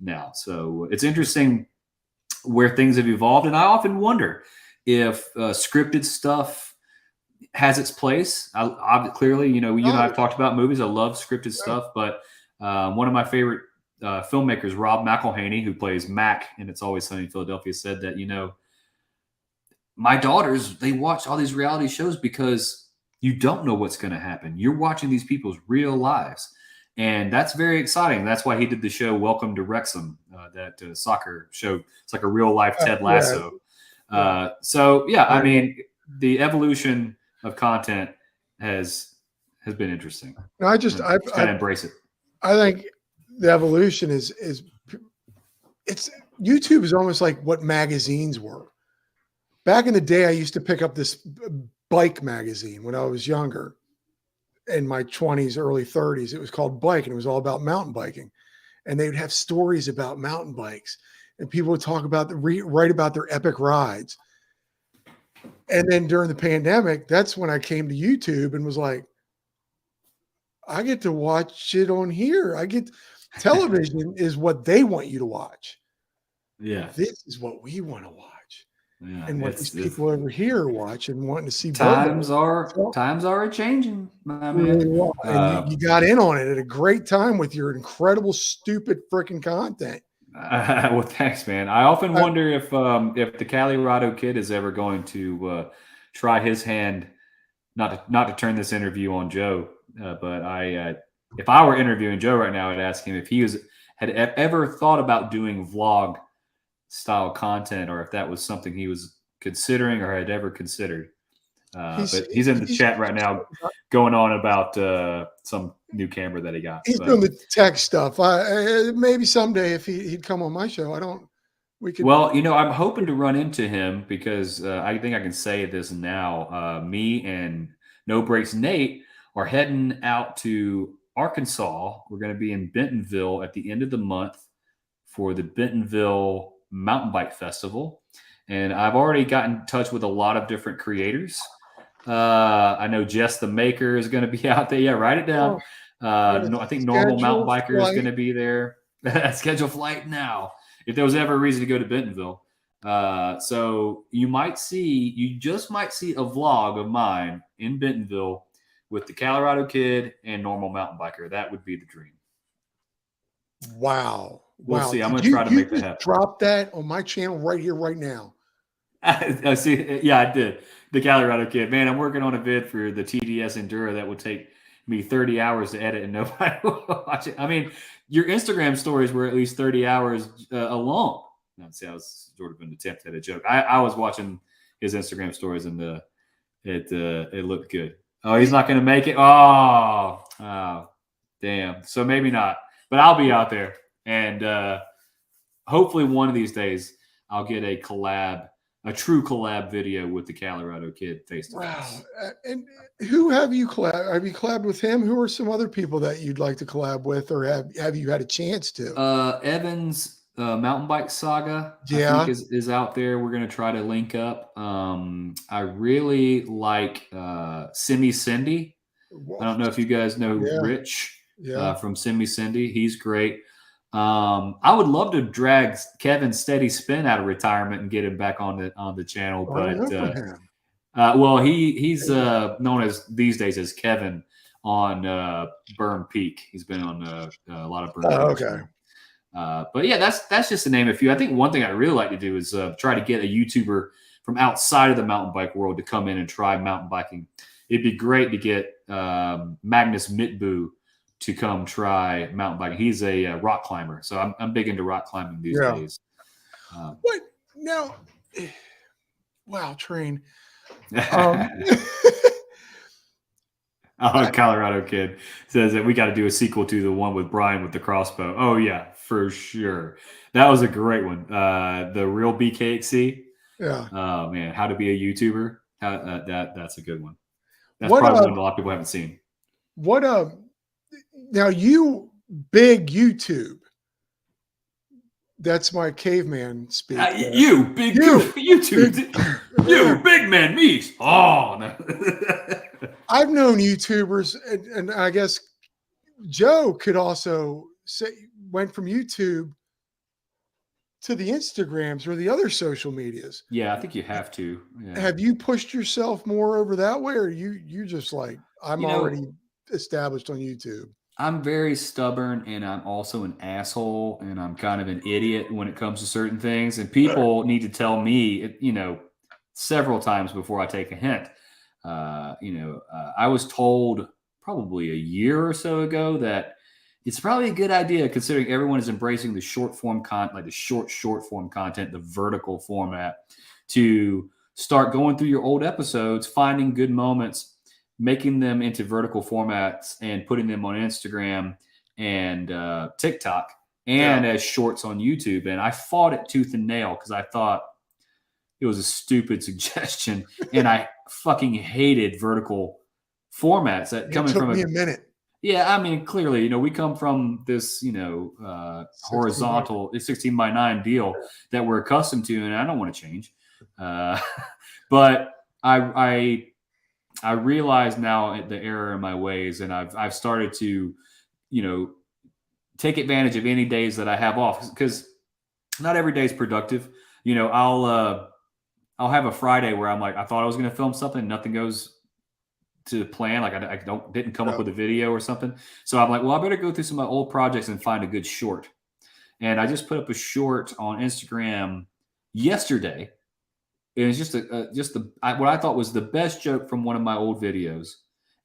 now. So it's interesting where things have evolved. And I often wonder if scripted stuff has its place. Clearly, you and I've talked about movies. I love scripted stuff, but one of my favorite filmmakers, Rob McElhaney, who plays Mac in It's Always Sunny in Philadelphia, said that, my daughters, they watch all these reality shows because you don't know what's going to happen. You're watching these people's real lives. And that's very exciting. That's why he did the show Welcome to Wrexham, that soccer show. It's like a real life Ted Lasso. I mean, the evolution of content has been interesting. No, I just kind of embrace it. I think the evolution is YouTube is almost like what magazines were. Back in the day, I used to pick up this bike magazine when I was younger, in my 20s, early 30s. It was called Bike, and it was all about mountain biking. And they would have stories about mountain bikes, and people would talk about write about their epic rides. And then during the pandemic, that's when I came to YouTube and was like, I get to watch it on here. Television is what they want you to watch. Yeah. This is what we want to watch. Yeah. And what these people over here are watching, wanting to see times Bobo. are changing, my man. Really well. And you got in on it at a great time with your incredible, stupid freaking content. Well, thanks, man. I often wonder if the Colorado kid is ever going to try his hand. Not to turn this interview on Joe, but if I were interviewing Joe right now, I'd ask him if he had ever thought about doing vlog style content, or if that was something he was considering or had ever considered. But he's in the chat right now going on about some new camera that he got. He's doing the tech stuff. Maybe someday if he'd come on my show, Well, I'm hoping to run into him because I think I can say this now. Me and No Breaks Nate are heading out to Arkansas. We're going to be in Bentonville at the end of the month for the Bentonville Mountain Bike Festival. And I've already gotten in touch with a lot of different creators. I know Jess the Maker is going to be out there. Yeah, write it down. I think Normal Mountain Biker is going to be there. Schedule flight now. If there was ever a reason to go to Bentonville. So you just might see a vlog of mine in Bentonville with the Colorado kid and Normal Mountain Biker. That would be the dream. Wow. We'll see. I'm going to try to make that happen. Drop that on my channel right here, right now. I see. Yeah, I did. The Colorado kid. Man, I'm working on a vid for the TDS Enduro that would take me 30 hours to edit and nobody will watch it. I mean, your Instagram stories were at least 30 hours long. See, I was sort of an attempt at a joke. I was watching his Instagram stories and it looked good. Oh, he's not going to make it. Oh, damn. So maybe not, but I'll be out there. And hopefully one of these days I'll get a true collab video with the Colorado kid face to face. Wow. And who have you collabed? Have you collabed with him? Who are some other people that you'd like to collab with, or have you had a chance to? Evans Mountain Bike Saga, yeah, I think is out there. We're going to try to link up. I really like Simi Cindy. I don't know if you guys know Rich from Simi Cindy. He's great. I would love to drag Kevin Steady Spin out of retirement and get him back on the channel, but well, he's known as these days as Kevin on Burn Peak. He's been on a lot of Burn Peak. Okay. But yeah, that's just to name a few. I think one thing I really like to do is try to get a YouTuber from outside of the mountain bike world to come in and try mountain biking. It'd be great to get Magnus Mitbu to come try mountain biking. He's a rock climber, so I'm big into rock climbing these days. What now? Wow, train. Colorado kid says that we got to do a sequel to the one with Brian with the crossbow. Oh yeah, for sure. That was a great one. The real BKXC. Yeah. Oh man, how to be a YouTuber. That's a good one. That's probably one a lot of people haven't seen. Now you big YouTube. That's my caveman speak. You big YouTube. You big man meat. Oh no. I've known YouTubers, and I guess Joe could also say went from YouTube to the Instagrams or the other social medias. Yeah, I think you have to. Yeah. Have you pushed yourself more over that way, or you just like I'm already established on YouTube? I'm very stubborn, and I'm also an asshole, and I'm kind of an idiot when it comes to certain things. And people need to tell me, several times before I take a hint. I was told probably a year or so ago that it's probably a good idea, considering everyone is embracing the short form content, like the short form content, the vertical format, to start going through your old episodes, finding good moments, making them into vertical formats and putting them on Instagram and TikTok and as shorts on YouTube. And I fought it tooth and nail because I thought it was a stupid suggestion. And I fucking hated vertical formats. That coming from a minute. Yeah, I mean, clearly, we come from this, horizontal 16 by 9 deal that we're accustomed to, and I don't want to change. But I realize now the error in my ways, and I've started to, take advantage of any days that I have off, because not every day is productive. You know, I'll have a Friday where I'm like, I thought I was going to film something, nothing goes to plan. Like I didn't come up with a video or something. So I'm like, well, I better go through some of my old projects and find a good short. And I just put up a short on Instagram yesterday. And it's just what I thought was the best joke from one of my old videos,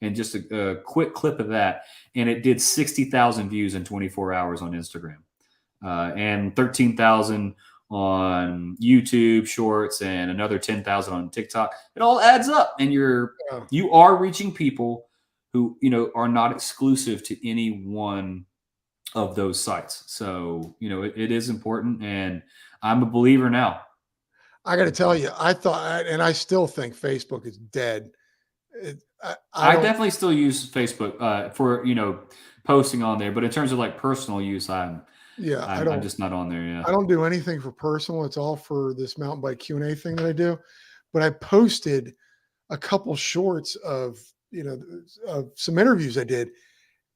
and just a quick clip of that. And it did 60,000 views in 24 hours on Instagram, and 13,000 on YouTube Shorts, and another 10,000 on TikTok. It all adds up, and you are reaching people who, you know, are not exclusive to any one of those sites. So, you know, it is important, and I'm a believer now. I got to tell you, I thought, and I still think Facebook is dead. I definitely still use Facebook for, you know, posting on there, but in terms of like personal use, I'm just not on there. Yeah, I don't do anything for personal. It's all for this mountain bike Q&A thing that I do. But I posted a couple shorts of, you know, of some interviews I did.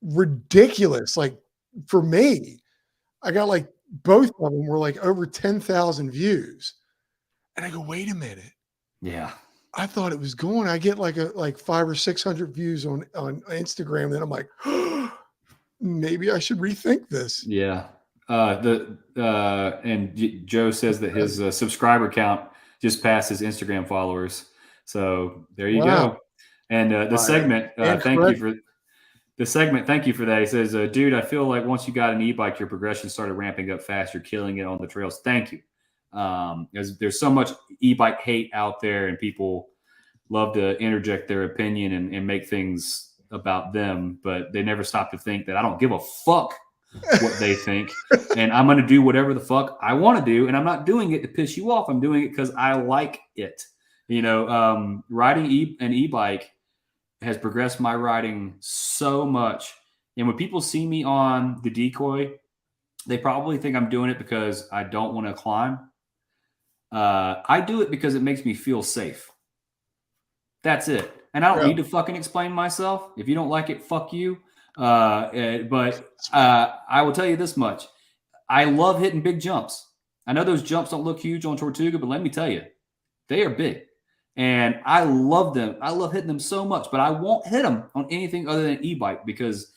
Ridiculous. Like for me, I got like both of them were like over 10,000 views. And I go, wait a minute. Yeah. I thought it was going. I get like 500 or 600 views on Instagram. Then I'm like, maybe I should rethink this. Yeah. And Joe says that his subscriber count just passed his Instagram followers. So there you go. And the segment, thank you for that. He says, dude, I feel like once you got an e-bike, your progression started ramping up fast. You're killing it on the trails. Thank you. There's so much e-bike hate out there, and people love to interject their opinion and make things about them, but they never stop to think that I don't give a fuck what they think, and I'm going to do whatever the fuck I want to do, and I'm not doing it to piss you off. I'm doing it because I like it. You know, riding an e-bike has progressed my riding so much, and when people see me on the decoy, they probably think I'm doing it because I don't want to climb. I do it because it makes me feel safe. That's it. And I don't need to fucking explain myself. If you don't like it, fuck you. But I will tell you this much. I love hitting big jumps. I know those jumps don't look huge on Tortuga, but let me tell you, they are big. And I love them. I love hitting them so much, but I won't hit them on anything other than e-bike because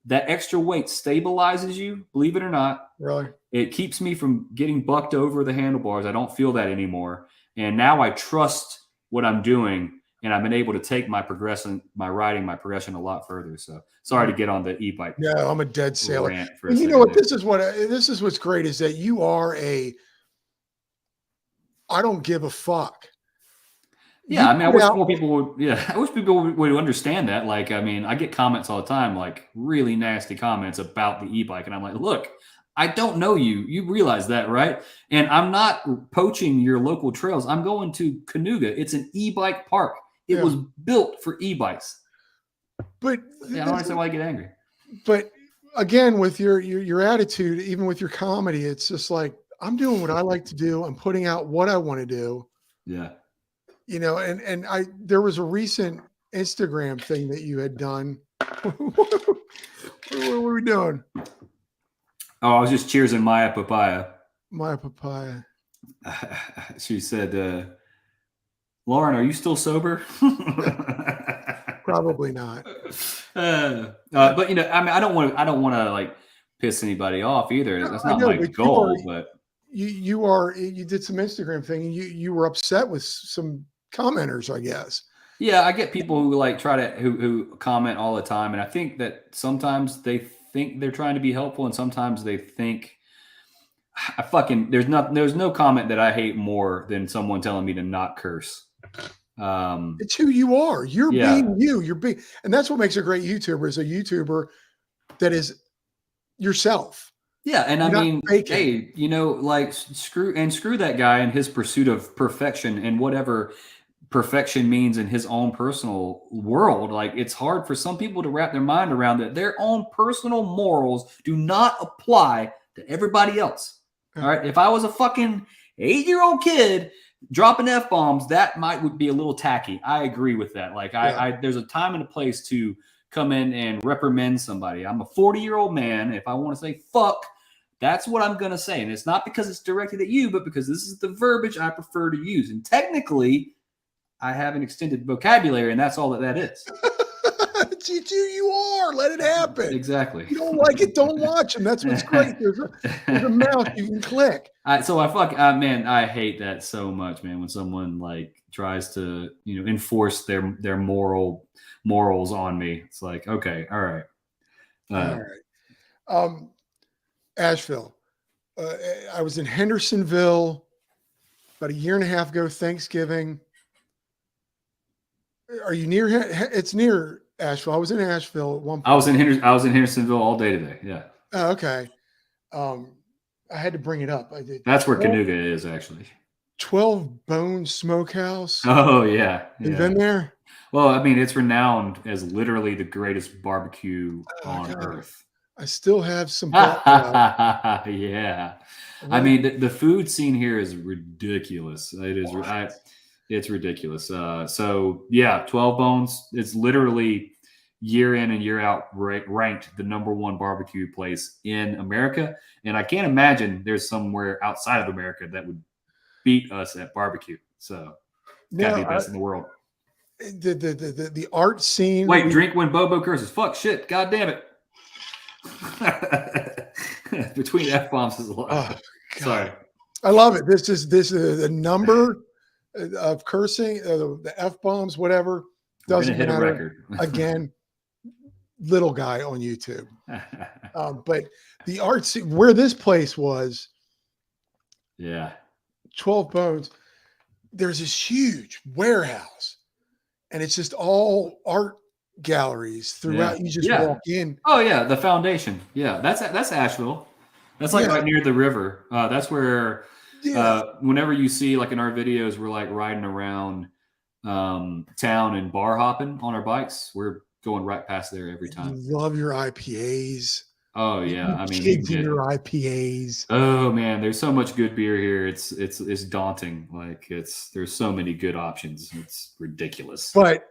that extra weight stabilizes you, believe it or not. Really? It keeps me from getting bucked over the handlebars. I don't feel that anymore. And now I trust what I'm doing, and I've been able to take my progression a lot further. So sorry to get on the e-bike. Yeah, I'm a dead sailor. You know what? This is what's great is that you are I don't give a fuck. Yeah, I mean, I wish more people would. Yeah, I wish people would understand that. Like, I mean, I get comments all the time, like really nasty comments about the e-bike, and I'm like, look, I don't know you. You realize that, right? And I'm not poaching your local trails. I'm going to Canuga. It's an e-bike park. It was built for e-bikes. But I don't understand why you get angry. But again, with your attitude, even with your comedy, it's just like I'm doing what I like to do. I'm putting out what I want to do. Yeah. You know, and there was a recent Instagram thing that you had done. What were we doing? Oh, I was just cheersing Maya Papaya. Maya Papaya. She said, Lauren, are you still sober? Probably not. But you know, I mean, I don't want to like piss anybody off either. That's not my goal. But you did some Instagram thing, and you were upset with some commenters, I guess. Yeah, I get people who like who comment all the time, and I think that sometimes they think they're trying to be helpful, and sometimes they think there's no comment that I hate more than someone telling me to not curse. It's who you are. You're being you. And that's what makes a great YouTuber, is a YouTuber that is yourself. Yeah, and I mean, hey, you know, like screw that guy and his pursuit of perfection and whatever perfection means in his own personal world. Like, it's hard for some people to wrap their mind around that their own personal morals do not apply to everybody else. All right. If I was a fucking 8-year-old kid dropping F-bombs, that would be a little tacky. I agree with that. Like, there's a time and a place to come in and reprimand somebody. I'm a 40-year-old man. If I want to say fuck That's what I'm going to say. And it's not because it's directed at you, but because this is the verbiage I prefer to use. And technically, I have an extended vocabulary, and that's all that is. It's who you are. Let it happen. Exactly. You don't like it, don't watch them. That's what's great. There's a mouse you can click. So man, I hate that so much, man. When someone like tries to, enforce their morals on me, it's like, okay, all right. All right. Asheville. I was in Hendersonville about a year and a half ago, Thanksgiving. Are you near? It's near Asheville. I was in Asheville at one point. I was in Hendersonville all day today. Yeah. Oh, okay. I had to bring it up. I did. That's where Canoga is, actually. 12 Bone Smokehouse. Oh yeah. You've been there? Well, I mean, it's renowned as literally the greatest barbecue on earth. I still have some. Yeah. I mean, the food scene here is ridiculous. It is. It's ridiculous. So yeah, 12 Bones. It's literally year in and year out ranked the #1 barbecue place in America. And I can't imagine there's somewhere outside of America that would beat us at barbecue. So gotta be best in the world. The art scene. Wait, drink when Bobo curses. Fuck shit. God damn it. Between F-bombs is a lot. Oh, sorry. I love it. This is the number of cursing, the F-bombs, whatever. Doesn't matter. Again, little guy on YouTube. But the art scene, where this place was, 12 Bones, there's this huge warehouse, and it's just all art galleries throughout. You just walk in. Oh yeah, the foundation. Yeah, that's Asheville. That's like right near the river. That's where whenever you see, like in our videos, we're like riding around town and bar hopping on our bikes. We're going right past there every time. Love your IPAs. Oh yeah, I mean, kids in your IPAs. Oh man, there's so much good beer here. It's daunting. Like there's so many good options. It's ridiculous. But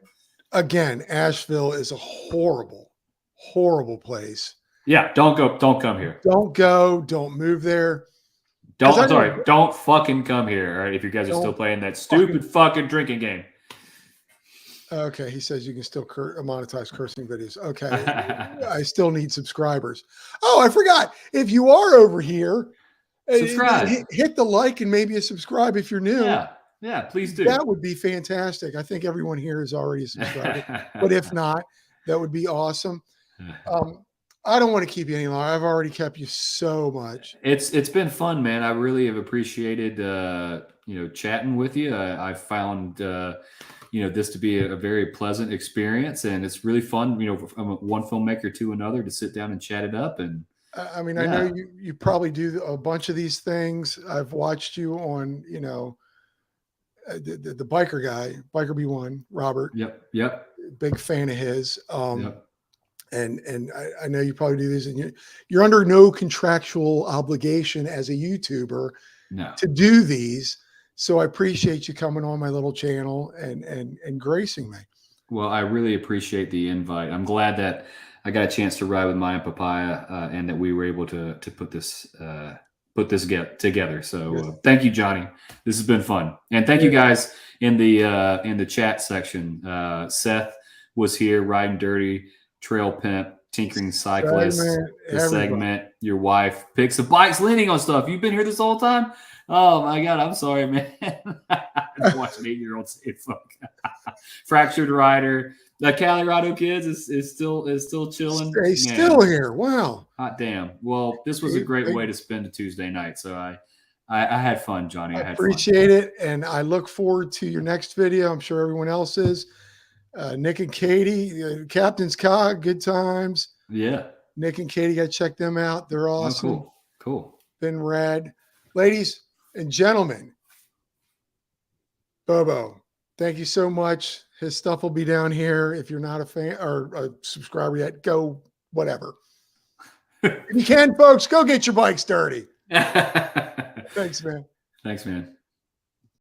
again, Asheville is a horrible, horrible place. Yeah, don't come here. Don't go. Don't move there. Don't fucking come here. All right, if you guys are still playing that stupid fucking drinking game. Okay, he says you can still monetize cursing videos. Okay, I still need subscribers. Oh, I forgot. If you are over here, subscribe. Hit the like and maybe a subscribe if you're new. Yeah, please do. That would be fantastic. I think everyone here is already a subscriber, but if not, that would be awesome. I don't want to keep you any longer. I've already kept you so much. It's been fun, man. I really have appreciated chatting with you. I found this to be a very pleasant experience, and it's really fun, from one filmmaker to another to sit down and chat it up. And I mean, I know you probably do a bunch of these things. I've watched you on, the biker guy, Biker B1, Robert. Yep. Big fan of his. And I know you probably do this, and you're under no contractual obligation as a YouTuber to do these. So I appreciate you coming on my little channel and gracing me. Well, I really appreciate the invite. I'm glad that I got a chance to ride with Maya Papaya and that we were able to put this together. So thank you, Johnny. This has been fun, and thank you guys in the chat section. Seth was here, riding dirty, trail pimp, tinkering cyclist, segment. Your wife picks the bikes, leaning on stuff. You've been here this whole time. Oh my God, I'm sorry, man. I'm watching 8-year-old say fuck. Fractured rider. The Colorado kids is still chilling. Still here. Wow. Hot damn. Well, this was a great way to spend a Tuesday night. So I had fun, Johnny. I appreciate it, and I look forward to your next video. I'm sure everyone else is. Nick and Katie, Captain's Cog, good times. Yeah. Nick and Katie, got to check them out. They're awesome. Oh, cool. Been rad. Ladies and gentlemen, Bobo, thank you so much. His stuff will be down here. If you're not a fan or a subscriber yet, go whatever. If you can, folks, go get your bikes dirty. Thanks, man. Thanks, man.